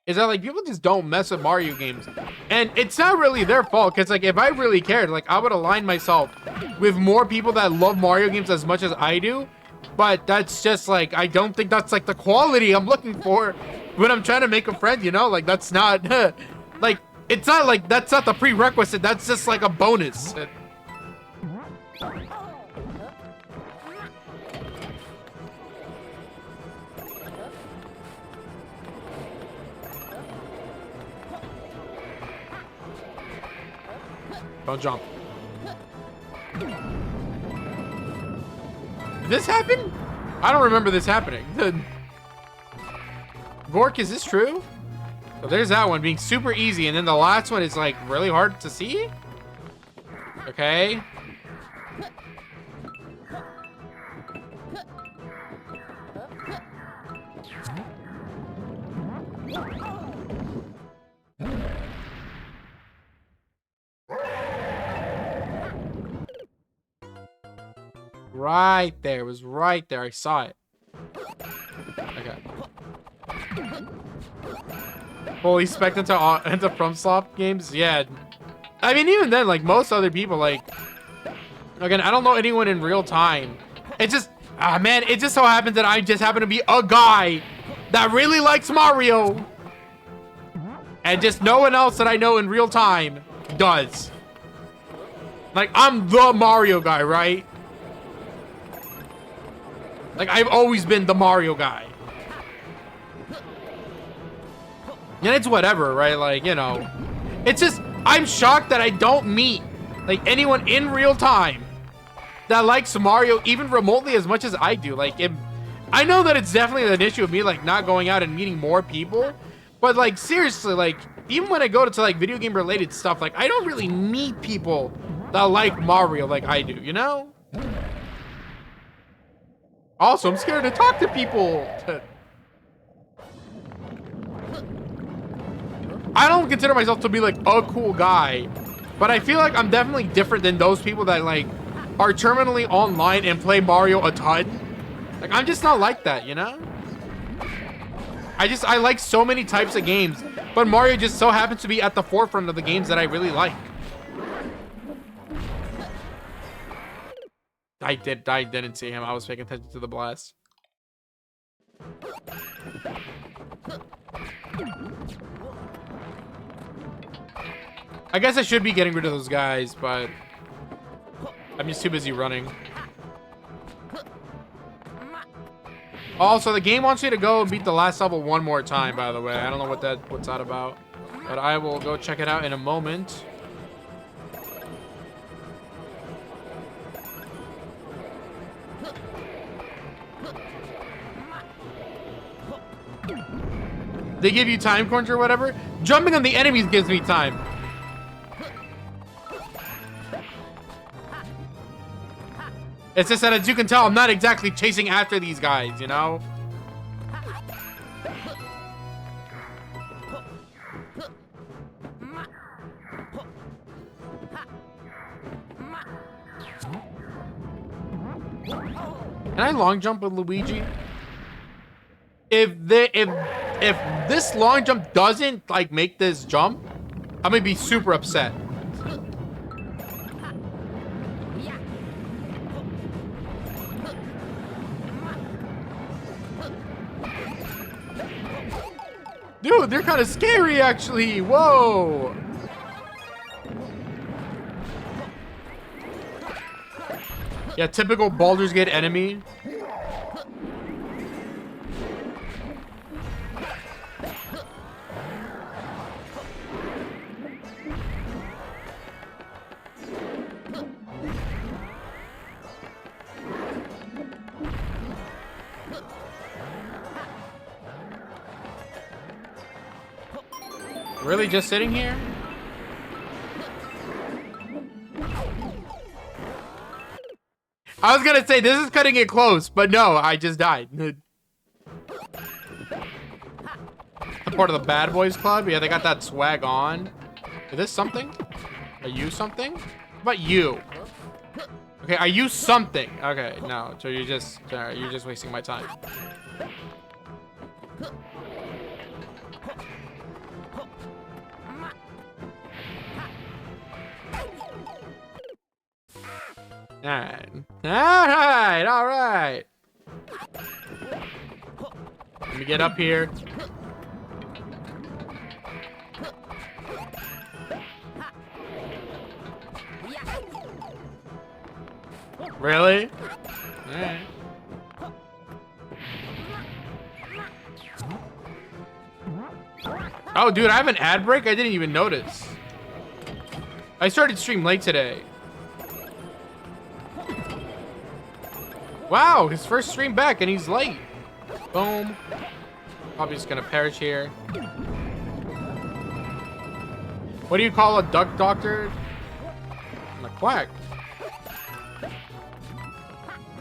Speaker 1: Is that, like, people just don't mess with Mario games. And it's not really their fault, because, like, if I really cared, like, I would align myself with more people that love Mario games as much as I do. But that's just, like, I don't think that's, like, the quality I'm looking for when I'm trying to make a friend, you know? Like, that's not, like, it's not, like, that's not the prerequisite. That's just, like, a bonus. Don't jump. Did this happen? I don't remember this happening. Gork, is this true? So there's that one being super easy, and then the last one is, like, really hard to see? Okay. Right there. It was right there. I saw it. Okay. Fully spec into FromSoft games? Yeah. I mean, even then, like, most other people, like... Again, I don't know anyone in real time. It just... Ah, man, it just so happens that I just happen to be a guy that really likes Mario. And just no one else that I know in real time does. Like, I'm the Mario guy, right? Like, I've always been the Mario guy. And it's whatever, right? Like, you know. It's just, I'm shocked that I don't meet, like, anyone in real time that likes Mario even remotely as much as I do. Like, I know that it's definitely an issue of me, like, not going out and meeting more people. But, like, seriously, like, even when I go to, like, video game related stuff, like, I don't really meet people that like Mario like I do, you know? Also, I'm scared to talk to people. I don't consider myself to be, like, a cool guy, but I feel like I'm definitely different than those people that, like, are terminally online and play Mario a ton. Like, I'm just not like that, you know? I like so many types of games, but Mario just so happens to be at the forefront of the games that I really like. I didn't see him. I was paying attention to the blast. I guess I should be getting rid of those guys, but I'm just too busy running. Also, the game wants you to go and beat the last level one more time, by the way. I don't know what's that about. But I will go check it out in a moment. They give you time coins or whatever. Jumping on the enemies gives me time. It's just that, as you can tell, I'm not exactly chasing after these guys, you know? Can I long jump with Luigi? If this long jump doesn't like make this jump, I'm gonna be super upset. Dude, they're kind of scary actually. Whoa. Yeah, typical Baldur's Gate enemy. Really just sitting here? I was gonna say, this is cutting it close, but no, I just died. I'm part of the Bad Boys Club? Yeah, they got that swag on. Is this something? Are you something? How about you? Okay, are you something? Okay, no, so you're just wasting my time. All right. Let me get up here. Really? All right. Oh, dude, I have an ad break? I didn't even notice. I started stream late today. Wow, his first stream back and he's late. Boom. Probably just gonna perish here. What do you call a duck doctor? I'm a quack.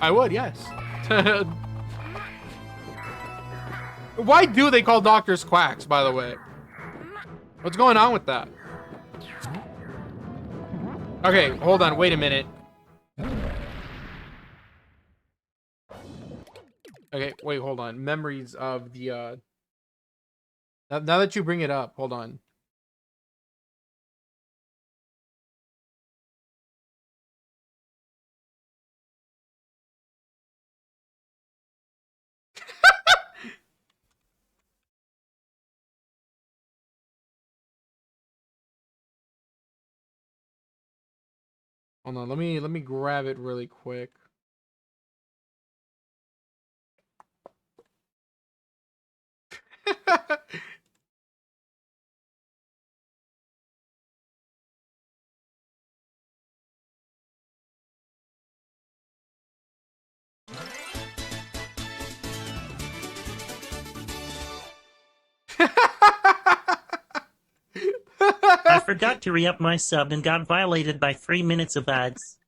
Speaker 1: I would, yes. Why do they call doctors quacks, by the way? What's going on with that? Okay, hold on, wait a minute. Okay, wait, hold on. Memories of the, now that you bring it up, hold on. Hold on, let me grab it really quick.
Speaker 3: I forgot to re-up my sub and got violated by 3 minutes of ads.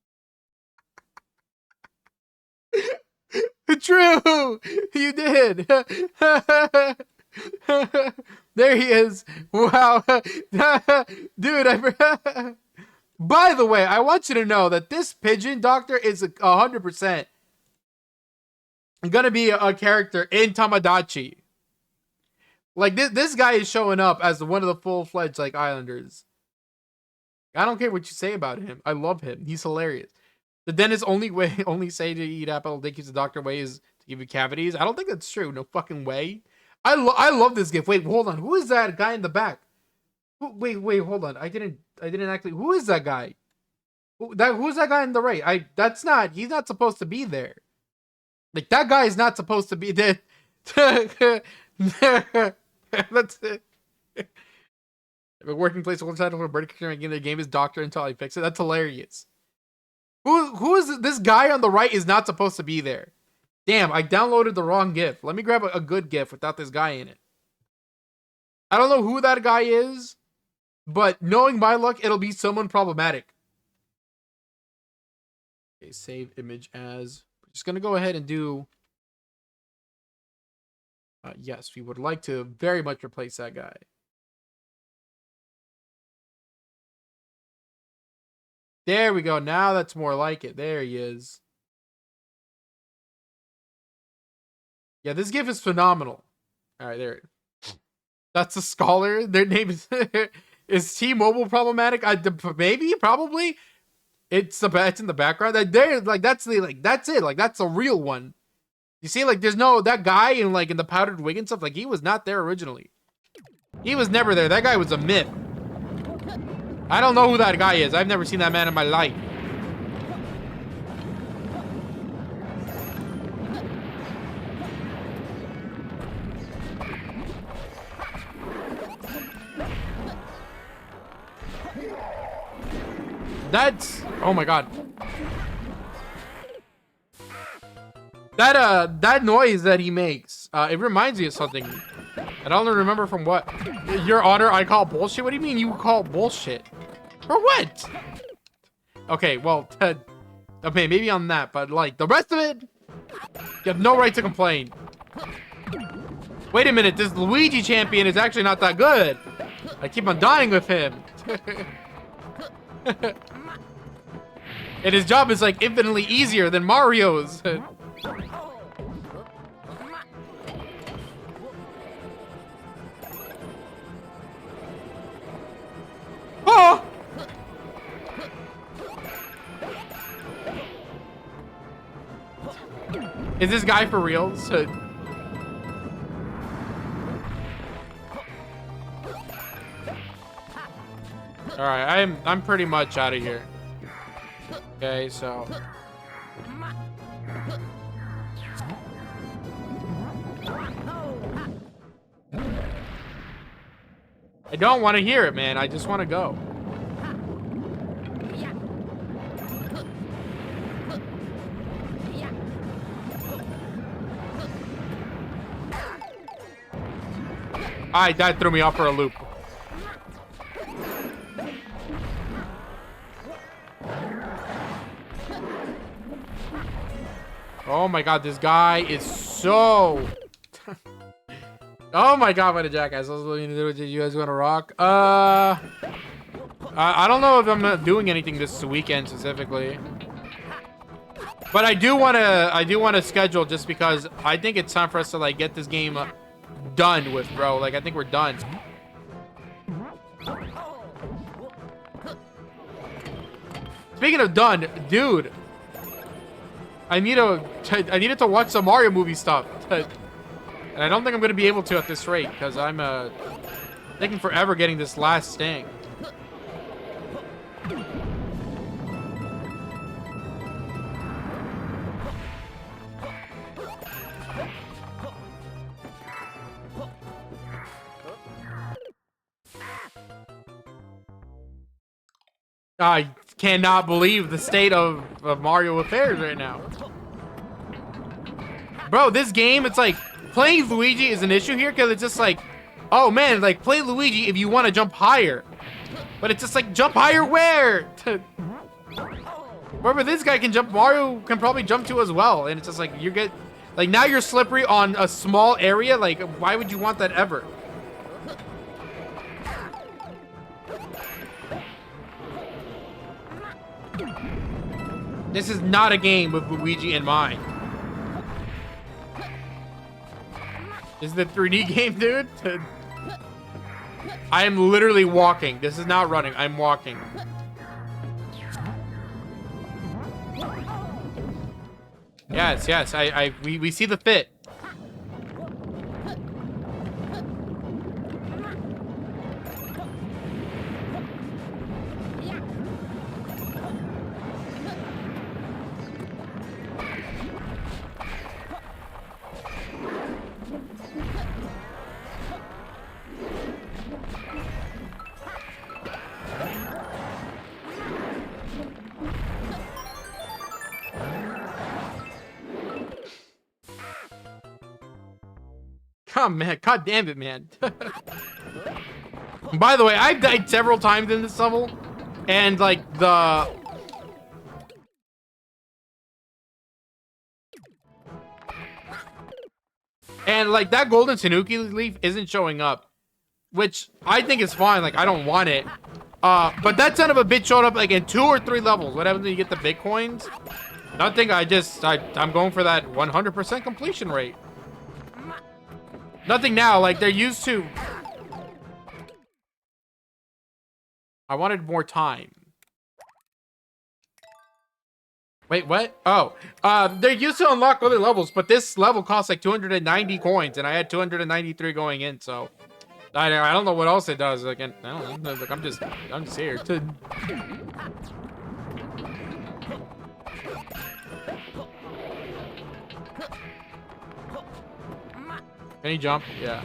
Speaker 1: True! You did! There he is! Wow! Dude, by the way, I want you to know that this pigeon doctor is 100% gonna be a character in Tamagotchi. Like, this guy is showing up as one of the full-fledged, like, Islanders. I don't care what you say about him. I love him. He's hilarious. The dentist only say to eat apple they keeps the doctor away is to give you cavities. I don't think that's true. No fucking way. I love this gift. Wait, hold on. Who is that guy in the back? Wait, hold on. I didn't actually. Who is that guy? Who's that guy on the right? He's not supposed to be there. Like, that guy is not supposed to be there. That's it. A working place one title for a bird character in the game is Doctor until I fix it. That's hilarious. Who is this guy on the right is not supposed to be there. Damn, I downloaded the wrong GIF. Let me grab a good GIF without this guy in it. I don't know who that guy is, but knowing my luck, it'll be someone problematic. Okay, save image as. We're just gonna go ahead and do. Yes, we would like to very much replace that guy. There we go. Now that's more like it. There he is. Yeah, this GIF is phenomenal. All right, there. That's a scholar. Their name is T-Mobile problematic. Maybe, probably. It's in the background. That's it. Like, that's a real one. You see, like, there's no that guy in the powdered wig and stuff. Like, he was not there originally. He was never there. That guy was a myth. I don't know who that guy is. I've never seen that man in my life. That's, oh my god. That noise that he makes, it reminds me of something. I don't remember from what. Your Honor, I call bullshit? What do you mean you call bullshit? For what? Okay, well, okay, maybe on that, but like the rest of it, you have no right to complain. Wait a minute, this Luigi champion is actually not that good. I keep on dying with him. And his job is like infinitely easier than Mario's. Oh! Is this guy for reals? All right, I'm pretty much out of here. Okay, so I don't want to hear it, man. I just want to go. Alright, that threw me off for a loop. Oh my god, this guy is so... Oh my god, what a jackass. I was looking to do it. You guys want to rock? I don't know if I'm not doing anything this weekend specifically. But I do want to schedule just because I think it's time for us to like get this game done with, bro. Like, I think we're done. Speaking of done, dude, I needed to watch some Mario movie stuff. And I don't think I'm going to be able to at this rate because I'm taking forever getting this last sting. I cannot believe the state of Mario affairs right now. Bro, this game, it's like, playing Luigi is an issue here because it's just like, oh man, like, play Luigi if you want to jump higher. But it's just like, jump higher where? Wherever this guy can jump, Mario can probably jump to as well. And it's just like, now you're slippery on a small area. Like, why would you want that ever? This is not a game with Luigi in mind. This is the 3D game, dude. I am literally walking. This is not running. I'm walking. Yes, yes. We see the fit. Come, man. God damn it, man. By the way, I've died several times in this level. And, like, the... And, like, that golden Tanuki leaf isn't showing up. Which I think is fine. Like, I don't want it. But that son of a bitch showed up, like, in 2 or 3 levels. What happens when you get the Bitcoins? Nothing. I'm going for that 100% completion rate. Nothing now. Like, they're used to... I wanted more time. Wait, what? Oh, they're used to unlock other levels, but this level costs like 290 coins, and I had 293 going in, so I don't know what else it does. Like, I don't know. Like, I'm just here to. Can he jump? Yeah.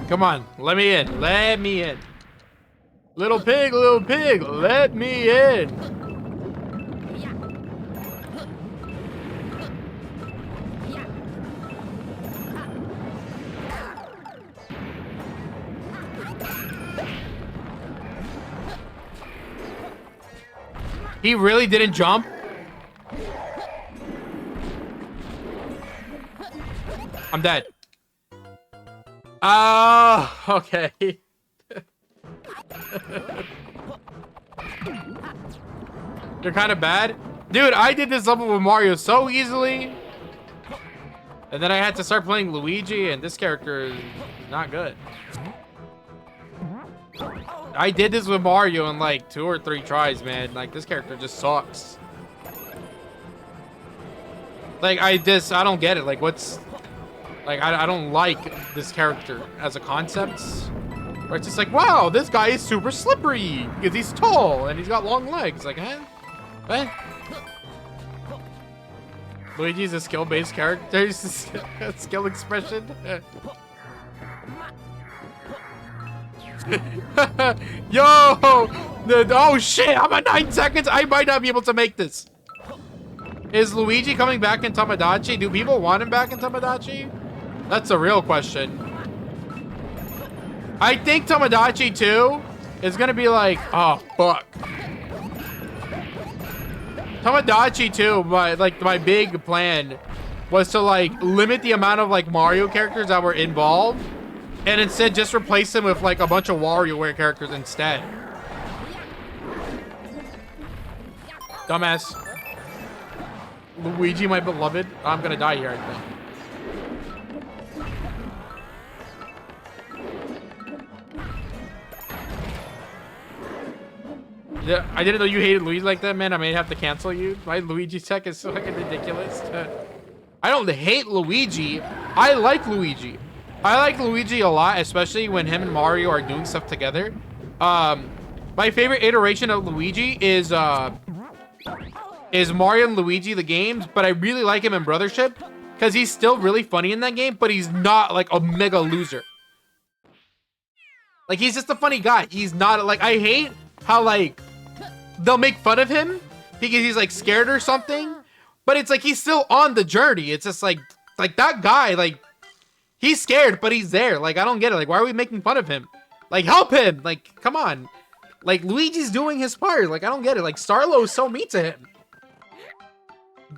Speaker 1: Come on, let me in. Let me in. Little pig, let me in. He really didn't jump? I'm dead. Oh, okay. They're kind of bad. Dude, I did this level with Mario so easily. And then I had to start playing Luigi, and this character is not good. I did this with Mario in like 2 or 3 tries, man. Like, this character just sucks. Like, I don't get it. Like, what's... Like, I don't like this character as a concept. Where it's just like, wow, this guy is super slippery because he's tall and he's got long legs. Like, eh? What? Luigi's a skill-based character. He's a skill expression. Yo! Oh shit! I'm at 9 seconds. I might not be able to make this. Is Luigi coming back in Tomodachi? Do people want him back in Tomodachi? That's a real question. I think Tomodachi 2 is gonna be like, oh fuck. Tomodachi 2, my big plan was to like limit the amount of like Mario characters that were involved, and instead just replace them with like a bunch of WarioWare characters instead. Dumbass. Luigi, my beloved. I'm gonna die here, I think. Yeah, I didn't know you hated Luigi like that, man. I may have to cancel you. My Luigi tech is so fucking ridiculous. I don't hate Luigi. I like Luigi. I like Luigi a lot, especially when him and Mario are doing stuff together. My favorite iteration of Luigi is Mario and Luigi the games, but I really like him in Brothership because he's still really funny in that game, but he's not like a mega loser. Like, he's just a funny guy. He's not like, I hate how like they'll make fun of him because he's like scared or something, but it's like he's still on the journey. It's just like that guy, like, he's scared, but he's there. Like, I don't get it. Like, why are we making fun of him? Like, help him. Like, come on. Like, Luigi's doing his part. Like, I don't get it. Like, Starlo is so mean to him.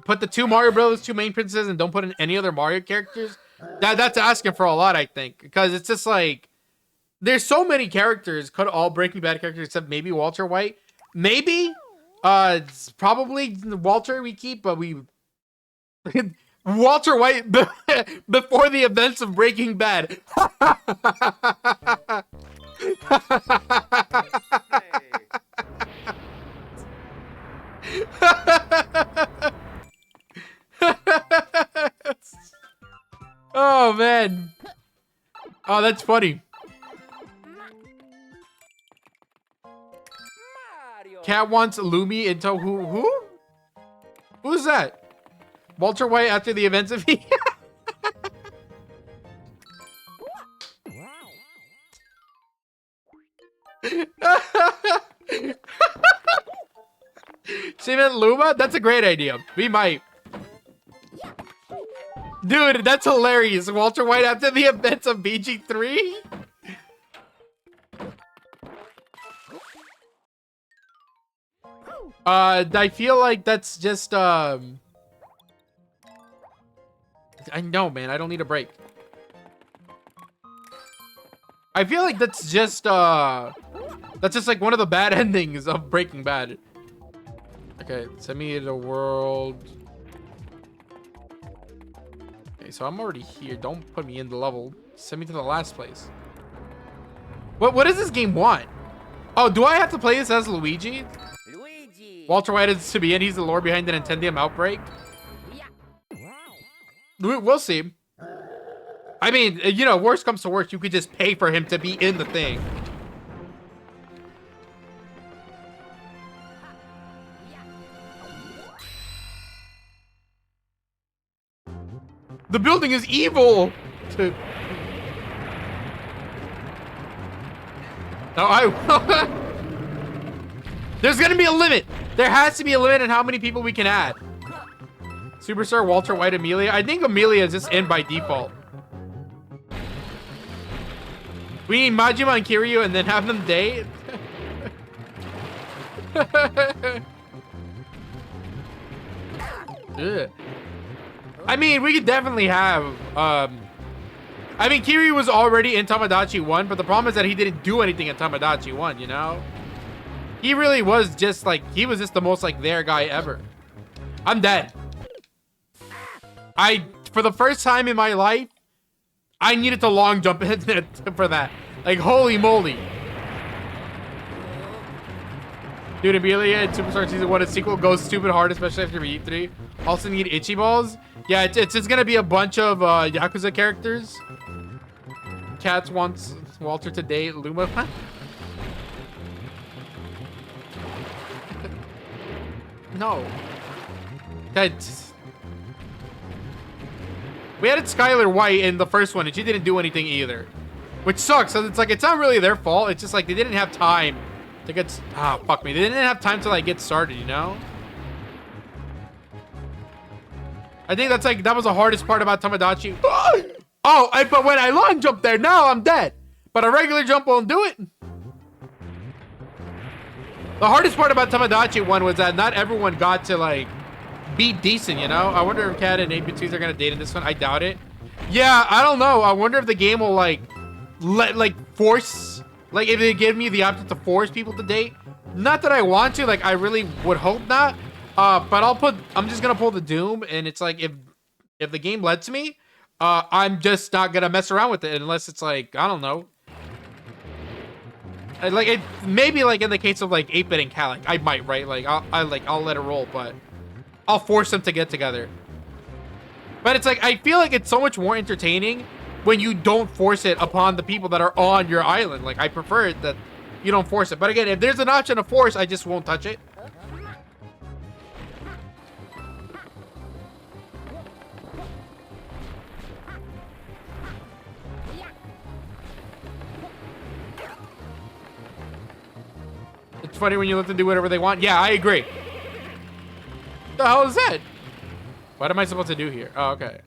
Speaker 1: Put the 2 Mario Bros, 2 main princesses, and don't put in any other Mario characters. That's asking for a lot, I think. Because it's just like, there's so many characters, could all Breaking Bad characters, except maybe Walter White. Maybe. It's probably Walter we keep, but we... Walter White before the events of Breaking Bad. Oh, man. Oh, that's funny.
Speaker 2: Mario.
Speaker 1: Cat wants Lumi into who? Who's that? Walter White after the events of She meant Luma? That's a great idea. We might. Dude, that's hilarious. Walter White after the events of BG3? I feel like that's just, I know, man. I don't need a break. I feel like that's just like one of the bad endings of Breaking Bad. Okay, send me to the world. Okay, so I'm already here. Don't put me in the level. Send me to the last place. What does this game want? Oh, do I have to play this as Luigi?
Speaker 2: Luigi.
Speaker 1: Walter White is to be in. He's the lore behind the Nintendo Outbreak. We'll see. I mean, you know, worst comes to worst, you could just pay for him to be in the thing. The building is evil. No, There's gonna be a limit. There has to be a limit on how many people we can add. Superstar Walter White Amelia. I think Amelia is just in by default. We need Majima and Kiryu and then have them date. Ugh. I mean, we could definitely have, I mean, Kiryu was already in Tamagotchi 1, but the problem is that he didn't do anything in Tamagotchi 1, you know? He really was just, like, he was just the most, like, there guy ever. I'm dead. For the first time in my life, I needed to long jump in for that. Like, holy moly. Dude, Amelia in Superstar Season 1, a sequel goes stupid hard, especially after E3. Also need Itchy Balls. Yeah, it's just gonna be a bunch of Yakuza characters. Cats wants Walter to date Luma. No. That's... We had Skylar White in the first one, and she didn't do anything either. Which sucks, so it's like, it's not really their fault. It's just like, they didn't have time to get... Ah, fuck me. They didn't have time to, like, get started, you know? I think that's, like, that was the hardest part about Tamagotchi. Oh, but when I long jump there, now I'm dead. But a regular jump won't do it. The hardest part about Tamagotchi 1 was that not everyone got to, like, be decent, you know? I wonder if Cat and 8-Bit are gonna date in this one. I doubt it. Yeah, I don't know. I wonder if the game will, like, force... Like, if they give me the option to force people to date. Not that I want to. Like, I really would hope not. But I'm just gonna pull the Doom, and it's like, if the game lets me, I'm just not gonna mess around with it unless it's like, I don't know. Like, it maybe like in the case of like 8-Bit and Cat, like, I might, right? Like, I'll let it roll, but I'll force them to get together. But it's like, I feel like it's so much more entertaining when you don't force it upon the people that are on your island. Like, I prefer it that you don't force it. But again, if there's an option to force, I just won't touch it. It's funny when you let them do whatever they want. Yeah, I agree. The hell is that? What am I supposed to do here? Oh, okay.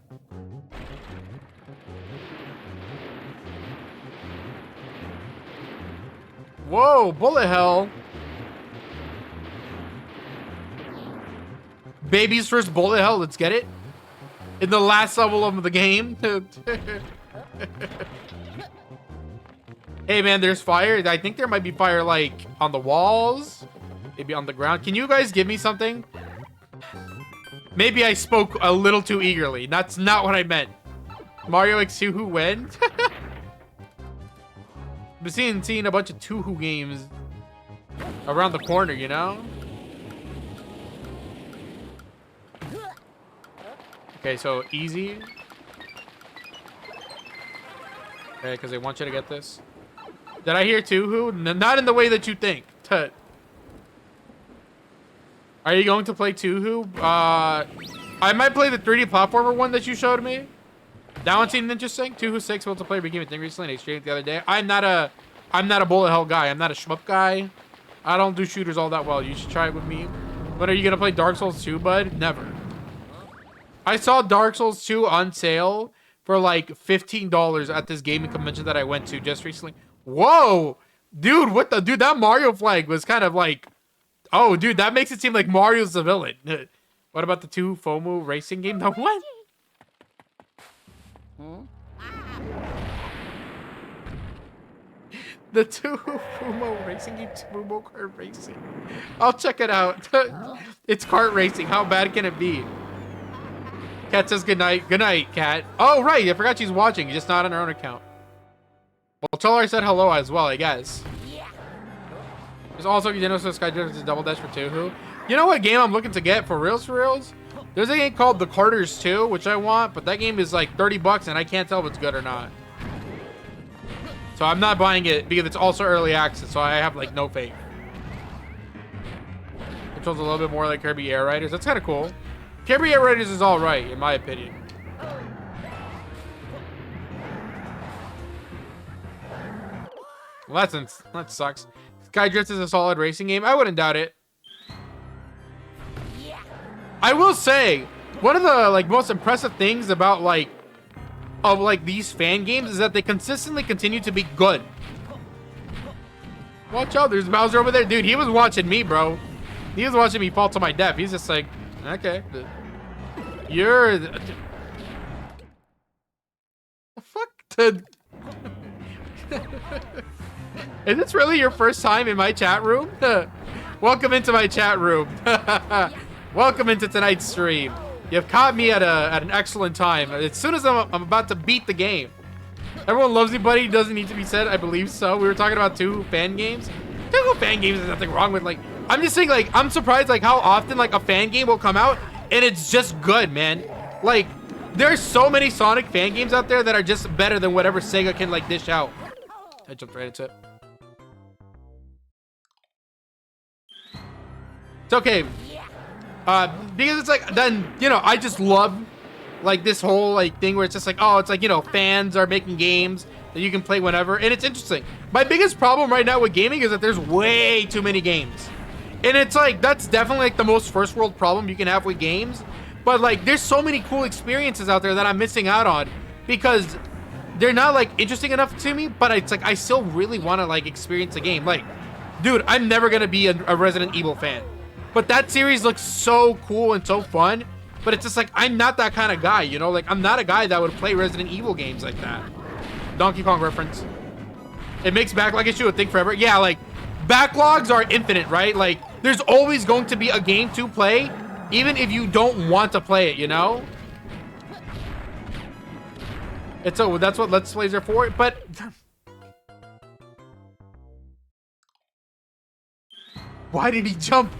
Speaker 1: Whoa, bullet hell. Baby's first bullet hell, let's get it. In the last level of the game. Hey man, there's fire. I think there might be fire like on the walls, maybe on the ground. Can you guys give me something? Maybe I spoke a little too eagerly. That's not what I meant. Mario X Tuhu when? I've been seeing a bunch of Tuhu games around the corner, you know? Okay, so easy. Okay, because they want you to get this. Did I hear Tuhu? Not in the way that you think. Tut. Are you going to play Tuhu? I might play the 3D platformer one that you showed me. That one seemed interesting. Tuhu 6 multiplayer became a thing recently. And I streamed it the other day. I'm not a bullet hell guy. I'm not a shmup guy. I don't do shooters all that well. You should try it with me. But are you gonna play Dark Souls 2, bud? Never. I saw Dark Souls 2 on sale for like $15 at this gaming convention that I went to just recently. Whoa, dude! What the dude? That Mario flag was kind of like, oh, dude, that makes it seem like Mario's the villain. What about the 2 FOMO racing game? The what? The 2 Fumo racing game, Fumo kart racing. I'll check it out. It's kart racing. How bad can it be? Cat says good night. Good night, Cat. Oh, right. I forgot she's watching. Just not on her own account. Well, tell her I said hello as well, I guess. There's also Genesis Skydriver's Double Dash for Tuhu. You know what game I'm looking to get for reals, for reals? There's a game called The Carters 2, which I want, but that game is like 30 bucks and I can't tell if it's good or not. So I'm not buying it because it's also early access, so I have like no faith. Controls a little bit more like Kirby Air Riders. That's kind of cool. Kirby Air Riders is all right, in my opinion. Well, that sucks. Skydrift is a solid racing game. I wouldn't doubt it. I will say, one of the like most impressive things about these fan games is that they consistently continue to be good. Watch out, there's Bowser over there. Dude, he was watching me, bro. He was watching me fall to my death. He's just like, okay. You're... The fuck? Is this really your first time in my chat room? Welcome into my chat room. Welcome into tonight's stream. You've caught me at an excellent time. As soon as I'm about to beat the game. Everyone loves you, buddy. Doesn't need to be said. I believe so. We were talking about 2 fan games. 2 fan games, there's nothing wrong with, like... I'm just saying, like, I'm surprised, like, how often, like, a fan game will come out and it's just good, man. Like, there's so many Sonic fan games out there that are just better than whatever Sega can, like, dish out. I jumped right into it. It's okay. Because it's like, then, you know, I just love, like, this whole, like, thing where it's just like, oh, it's like, you know, fans are making games that you can play whenever, and it's interesting. My biggest problem right now with gaming is that there's way too many games. And it's like, that's definitely, like, the most first world problem you can have with games. But, like, there's so many cool experiences out there that I'm missing out on because they're not, like, interesting enough to me, but it's like, I still really want to, like, experience a game. Like, dude, I'm never going to be a Resident Evil fan. But that series looks so cool and so fun. But it's just like, I'm not that kind of guy, you know? Like, I'm not a guy that would play Resident Evil games like that. Donkey Kong reference. It makes backlog issue a thing forever. Yeah, like, backlogs are infinite, right? Like, there's always going to be a game to play, even if you don't want to play it, you know? It's so that's what Let's Plays are for. But... Why did he jump?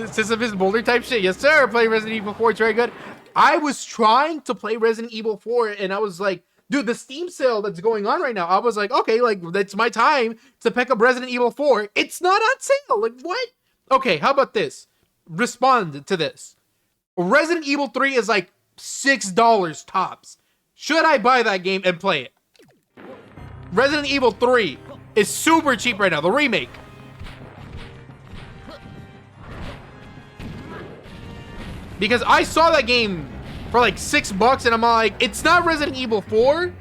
Speaker 1: Sisyphus Boulder type shit. Yes, sir. Play Resident Evil 4. It's very good. I was trying to play Resident Evil 4 and I was like, dude, the Steam sale that's going on right now. I was like, okay, like, that's my time to pick up Resident Evil 4. It's not on sale. Like, what? Okay, how about this? Respond to this. Resident Evil 3 is like $6 tops. Should I buy that game and play it? Resident Evil 3 is super cheap right now. The remake. Because I saw that game for like $6 and I'm like, it's not Resident Evil 4,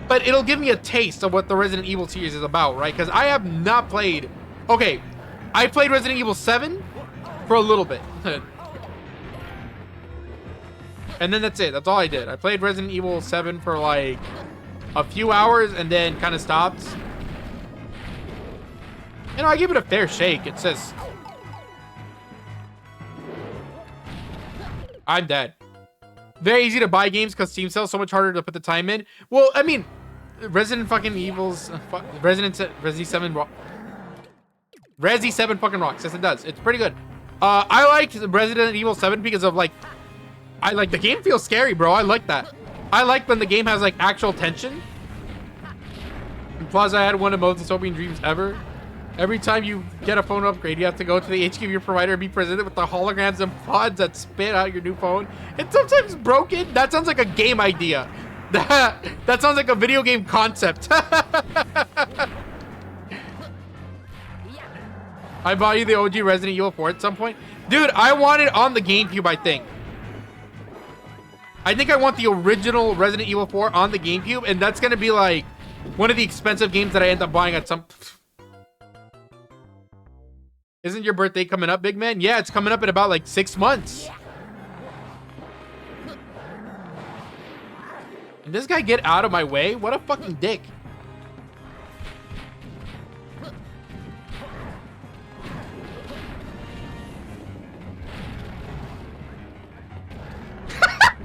Speaker 1: but it'll give me a taste of what the Resident Evil series is about, right? Because I have not played... Okay, I played Resident Evil 7 for a little bit. And then that's it. That's all I did. I played Resident Evil 7 for like a few hours and then kind of stopped. You know, I give it a fair shake. It says... I'm dead. Very easy to buy games because Steam sells so much harder to put the time in. Well, I mean, Resident fucking Evil's... Resi 7... Resi 7 fucking rocks. Yes, it does. It's pretty good. I liked Resident Evil 7 because of, like... the game feels scary, bro. I like that. I like when the game has, like, actual tension. Plus, I had one of the most dystopian dreams ever. Every time you get a phone upgrade, you have to go to the HQ of your provider and be presented with the holograms and pods that spit out your new phone. It's sometimes broken. That sounds like a game idea. That sounds like a video game concept. I bought you the OG Resident Evil 4 at some point. Dude, I want it on the GameCube, I think. I think I want the original Resident Evil 4 on the GameCube, and that's going to be like one of the expensive games that I end up buying at some... Isn't your birthday coming up, big man? Yeah, it's coming up in about like 6 months. Can this guy get out of my way? What a fucking dick.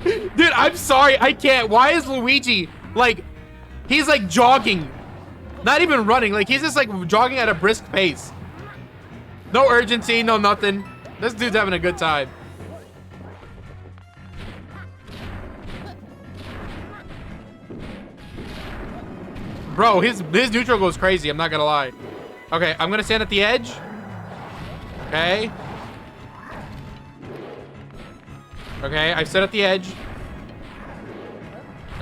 Speaker 1: Dude, I'm sorry. I can't. Why is Luigi like... He's like jogging. Not even running. Like he's just like jogging at a brisk pace. No urgency, no nothing. This dude's having a good time. Bro, his neutral goes crazy, I'm not gonna lie. Okay, I'm gonna stand at the edge. Okay. Okay, I sit at the edge.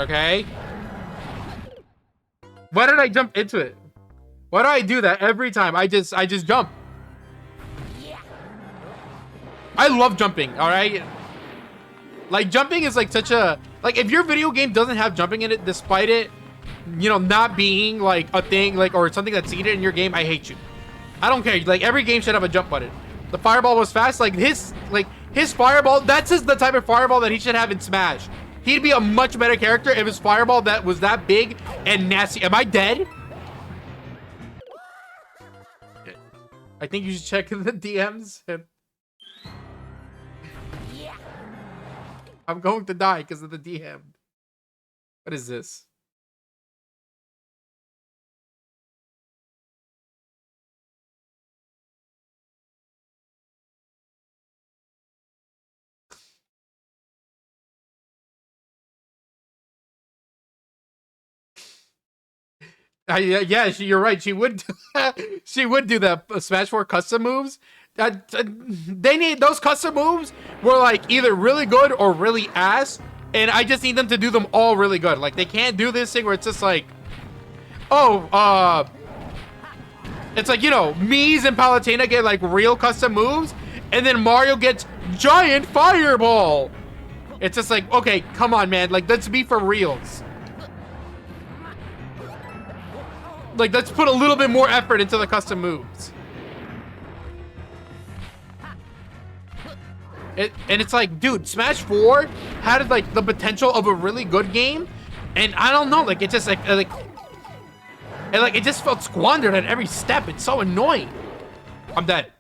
Speaker 1: Okay. Why did I jump into it? Why do I do that every time? I just jump. I love jumping, all right? Like, jumping is like such a... Like, if your video game doesn't have jumping in it, despite it, you know, not being like a thing, like, or something that's seeded in your game, I hate you. I don't care. Like, every game should have a jump button. The fireball was fast. Like, his fireball, that's just the type of fireball that he should have in Smash. He'd be a much better character if his fireball that was that big and nasty. Am I dead? I think you should check the DMs. I'm going to die because of the DM. What is this? Yeah, you're right. She would. She would do that. Smash 4 custom moves. They need those custom moves were like either really good or really ass, and I just need them to do them all really good. Like they can't do this thing where it's just like, oh, it's like, you know, Mies and Palutena get like real custom moves, and then Mario gets giant fireball. It's just like, okay, come on, man. Like, let's be for reals. Like, let's put a little bit more effort into the custom moves. And it's like, dude, Smash 4 had like the potential of a really good game, and I don't know, like it just like it just felt squandered at every step. It's so annoying. I'm dead.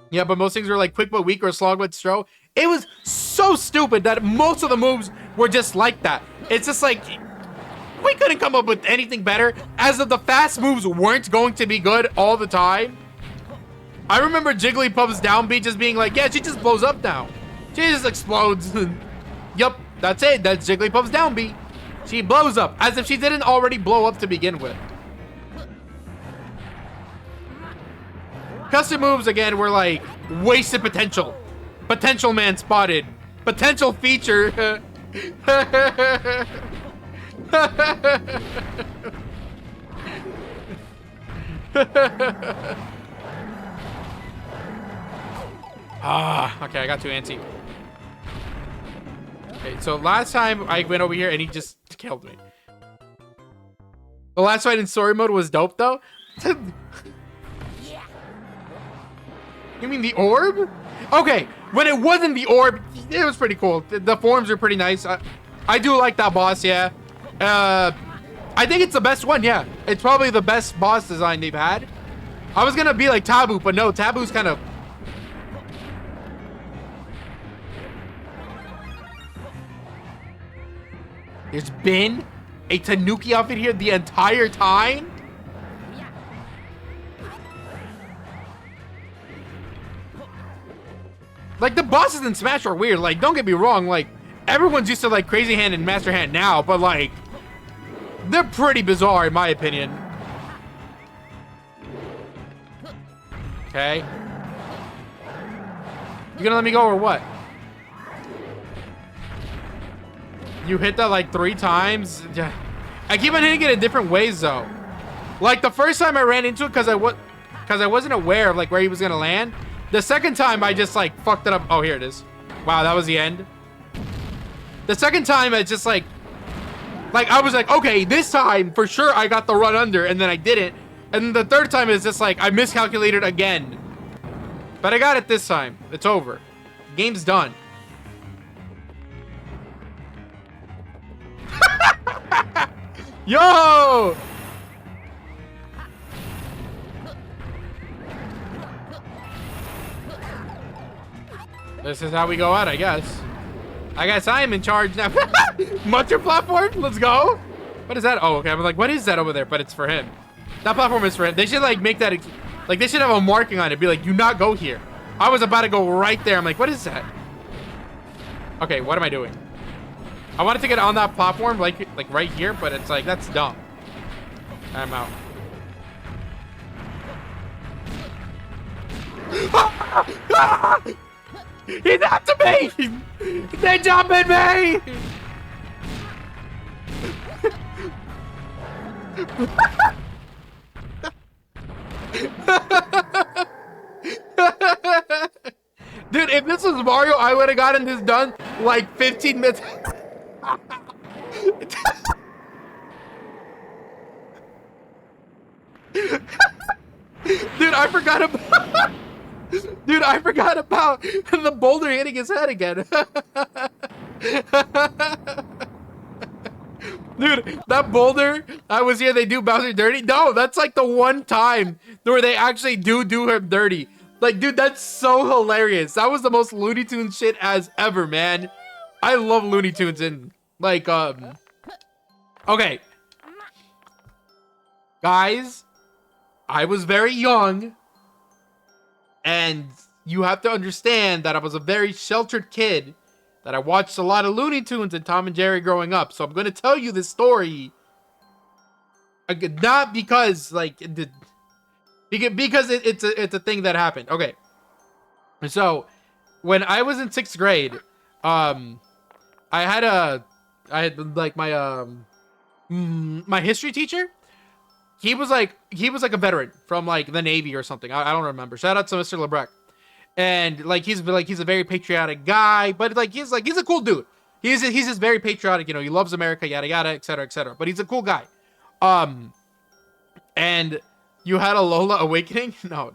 Speaker 1: Yeah, but most things were like quick but weak or slog but stro. It was so stupid that most of the moves were just like that. It's just like we couldn't come up with anything better, as if the fast moves weren't going to be good all the time. I remember Jigglypuff's down beat just being like, yeah, she just blows up now. She just explodes. Yup, that's it. That's Jigglypuff's down beat. She blows up, as if she didn't already blow up to begin with. Custom moves, again, were like, wasted potential. Potential man spotted. Potential feature. Okay, I got too antsy. Okay, so last time I went over here and he just killed me. The last fight in story mode was dope though. You mean the orb? Okay, when it wasn't the orb, it was pretty cool. The forms are pretty nice. I do like that boss, yeah. I think it's the best one, yeah. It's probably the best boss design they've had. I was gonna be like Taboo, but no, Taboo's kind of... There's been a Tanuki outfit here the entire time? Like, the bosses in Smash are weird. Like, don't get me wrong. Like, everyone's used to, like, Crazy Hand and Master Hand now. But, like, They're pretty bizarre in my opinion. Okay. You gonna let me go or what? You hit that like 3 times. Yeah. I keep on hitting it in different ways though. Like the first time I ran into it because I wasn't aware of like where he was gonna land. The second time I just like fucked it up. Oh, here it is. Wow, that was the end. The second time I just like I was like, okay, this time for sure I got the run under, and then I didn't. And the third time is just like I miscalculated again. But I got it this time. It's over. Game's done. Yo! This is how we go out, I guess. I guess I am in charge now. Muncher platform? Let's go. What is that? Oh, okay. I'm like, what is that over there? But it's for him. That platform is for him. They should like make that, like they should have a marking on it. Be like, do not go here. I was about to go right there. I'm like, what is that? Okay, what am I doing? I wanted to get on that platform, like right here, but it's like, that's dumb. I'm out. He's after me! They're jumping me! Dude, if this was Mario, I would have gotten this done like 15 minutes. Dude, I forgot about... Dude, I forgot about the boulder hitting his head again. Dude, that boulder, I was here, they do Bowser dirty. No, that's like the one time where they actually do him dirty. Like, dude, that's so hilarious. That was the most Looney Tunes shit as ever, man. I love Looney Tunes and like, okay. Guys, I was very young. And you have to understand that I was a very sheltered kid, that I watched a lot of Looney Tunes and Tom and Jerry growing up. So I'm going to tell you this story. Not because, like, because it's a thing that happened. Okay. So, when I was in 6th grade, I had like my history teacher. He was like a veteran from like the Navy or something. I don't remember. Shout out to Mr. Lebrecht. And like he's a very patriotic guy, but like he's a cool dude. He's just very patriotic, you know, he loves America, yada yada, etc. etc. But he's a cool guy. And you had a Lola awakening? No.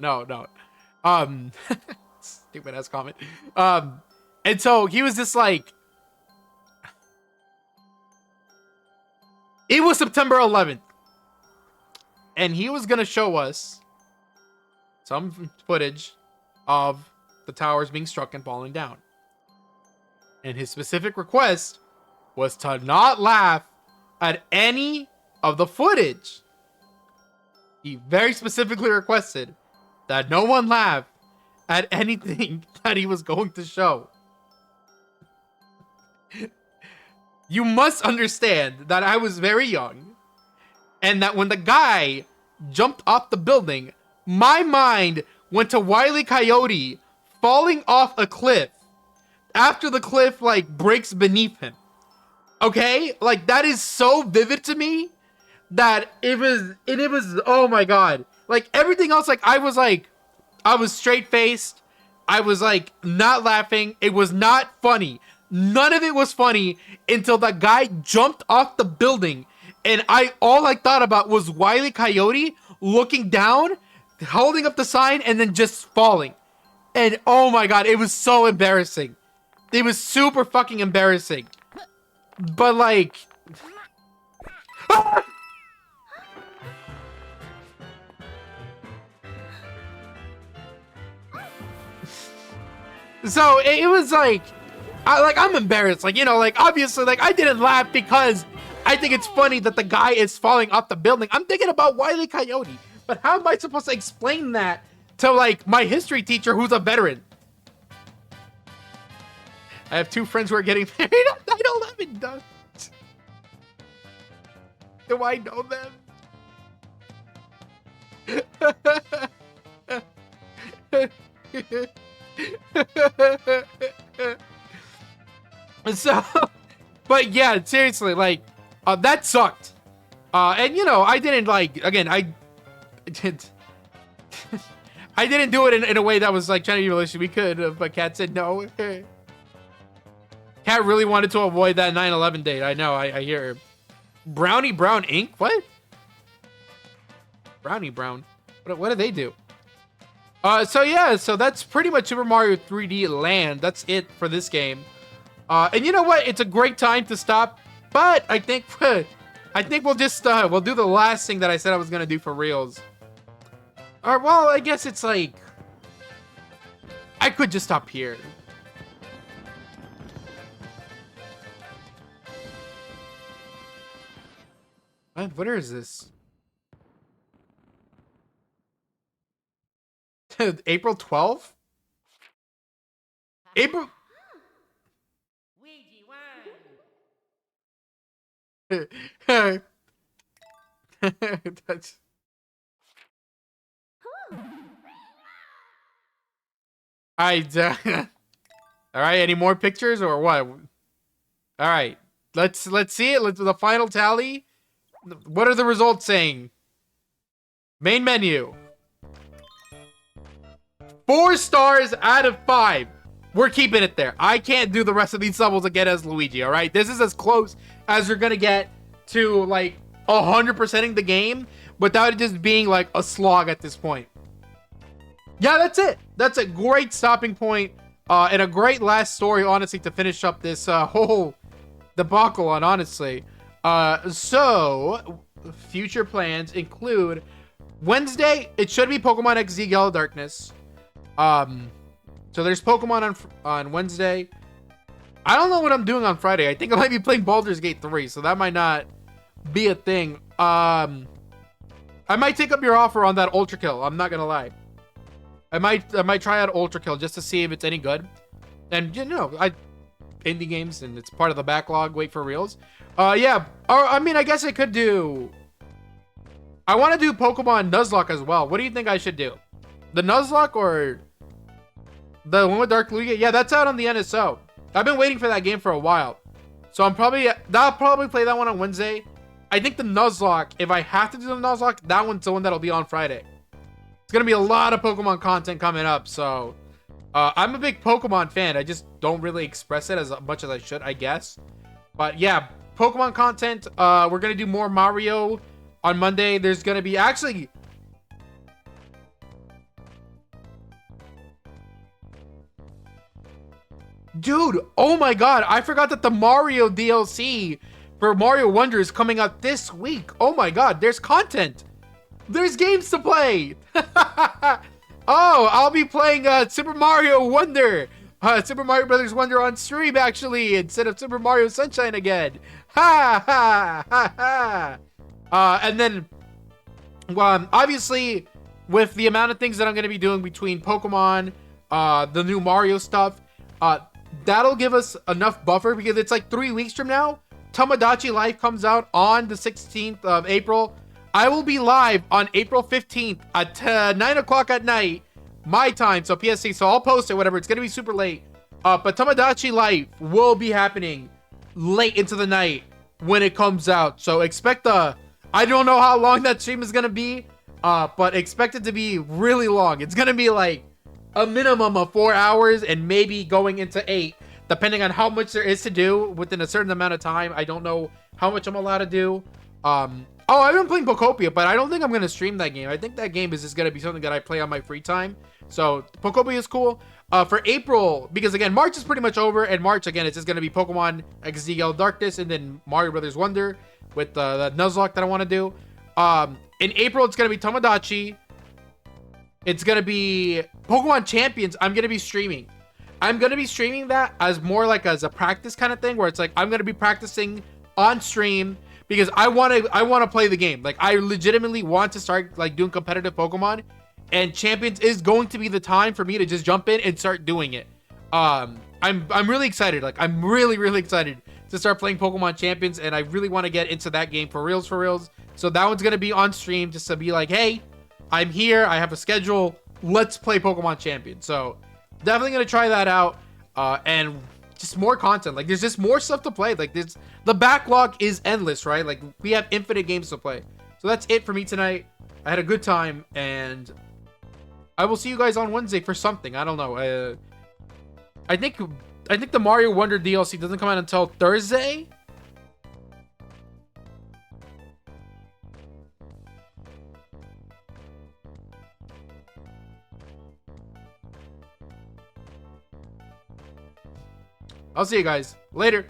Speaker 1: Stupid ass comment. And so he was just like, it was September 11th. And he was going to show us some footage of the towers being struck and falling down. And his specific request was to not laugh at any of the footage. He very specifically requested that no one laugh at anything that he was going to show. You must understand that I was very young. And that when the guy jumped off the building, my mind went to Wile E. Coyote falling off a cliff after the cliff like breaks beneath him. Okay? Like that is so vivid to me that it was oh my god. Like everything else, like I was straight faced. I was like not laughing. It was not funny. None of it was funny until that guy jumped off the building. And all I thought about was Wile E. Coyote looking down, holding up the sign, and then just falling. And oh my god, it was so embarrassing. It was super fucking embarrassing. But like... So it was like... I'm embarrassed. Like, you know, like obviously, like I didn't laugh because... I think it's funny that the guy is falling off the building. I'm thinking about Wile E. Coyote. But how am I supposed to explain that to, like, my history teacher who's a veteran? I have 2 friends who are getting married on 9/11. Do I know them? So, but yeah, seriously, like, that sucked. And you know, I didn't like, again, I did. I didn't do it in a way that was like trying to be malicious. We could have, but Kat said no. Kat really wanted to avoid that 9/11 date. I know, I hear her. Brownie Brown Inc. What? Brownie Brown. What do they do? So yeah, so that's pretty much Super Mario 3D Land. That's it for this game. And you know what? It's a great time to stop. But I think we'll just we'll do the last thing that I said I was gonna do for reals. Or well, I guess it's like I could just stop here. What is this? April 12th? April. That's... All right, any more pictures or what? All right, let's see it. Let's the final tally. What are the results saying? Main menu. 4 stars out of 5. We're keeping it there. I can't do the rest of these levels again as Luigi, all right? This is as close as you're gonna get to, like, 100%ing the game without it just being, like, a slog at this point. Yeah, that's it. That's a great stopping point, and a great last story, honestly, to finish up this whole debacle on, honestly. So, future plans include Wednesday, it should be Pokemon XD Yellow Darkness. So there's Pokemon on Wednesday. I don't know what I'm doing on Friday. I think I might be playing Baldur's Gate 3, so that might not be a thing. I might take up your offer on that Ultra Kill. I'm not gonna lie. I might try out Ultra Kill just to see if it's any good. And you know, indie games and it's part of the backlog. Wait for reals. Yeah. Or I mean, I guess I could do. I want to do Pokemon Nuzlocke as well. What do you think I should do? The Nuzlocke or the one with Dark Lugia? Yeah, that's out on the NSO. I've been waiting for that game for a while. So I'll probably play that one on Wednesday. I think the Nuzlocke, if I have to do the Nuzlocke, that one's the one that'll be on Friday. It's gonna be a lot of Pokemon content coming up, so I'm a big Pokemon fan. I just don't really express it as much as I should, I guess. But yeah, Pokemon content. We're gonna do more Mario on Monday. There's gonna be actually. Dude, oh my god, I forgot that the Mario DLC for Mario Wonder is coming out this week. Oh my god, there's content. There's games to play. Oh, I'll be playing Super Mario Wonder. Super Mario Brothers Wonder on stream, actually, instead of Super Mario Sunshine again. Ha ha ha ha. And then, obviously, with the amount of things that I'm going to be doing between Pokemon, the new Mario stuff, that'll give us enough buffer because it's like 3 weeks from now. Tomodachi Life comes out on the 16th of April. I will be live on April 15th at 9 o'clock at night, my time, so PST, so I'll post it, whatever. It's going to be super late. But Tomodachi Life will be happening late into the night when it comes out. So expect I don't know how long that stream is going to be, but expect it to be really long. It's going to be like a minimum of 4 hours and maybe going into 8, depending on how much there is to do within a certain amount of time. I don't know how much I'm allowed to do. Oh, I've been playing Pokopia, but I don't think I'm going to stream that game. I think that game is just going to be something that I play on my free time. So Pokopia is cool. For April, because again, March is pretty much over, and March, again, it's just going to be Pokemon XD Yellow Darkness and then Mario Brothers Wonder with the Nuzlocke that I want to do. In April, it's going to be Tomodachi. It's going to be Pokemon Champions. I'm going to be streaming. I'm going to be streaming that as more like as a practice kind of thing, where it's like I'm going to be practicing on stream because I want to play the game. Like, I legitimately want to start like doing competitive Pokemon, and Champions is going to be the time for me to just jump in and start doing it. I'm really excited. Like, I'm really excited to start playing Pokemon Champions, and I really want to get into that game for reals, for reals. So that one's gonna be on stream just to be like, hey, I'm here, I have a schedule, let's play Pokemon Champions. So definitely gonna try that out, and just more content. Like, there's just more stuff to play. Like, the backlog is endless, right? Like, we have infinite games to play. So that's it for me tonight. I had a good time, and I will see you guys on Wednesday for something. I don't know. I think the Mario Wonder DLC doesn't come out until Thursday. I'll see you guys later.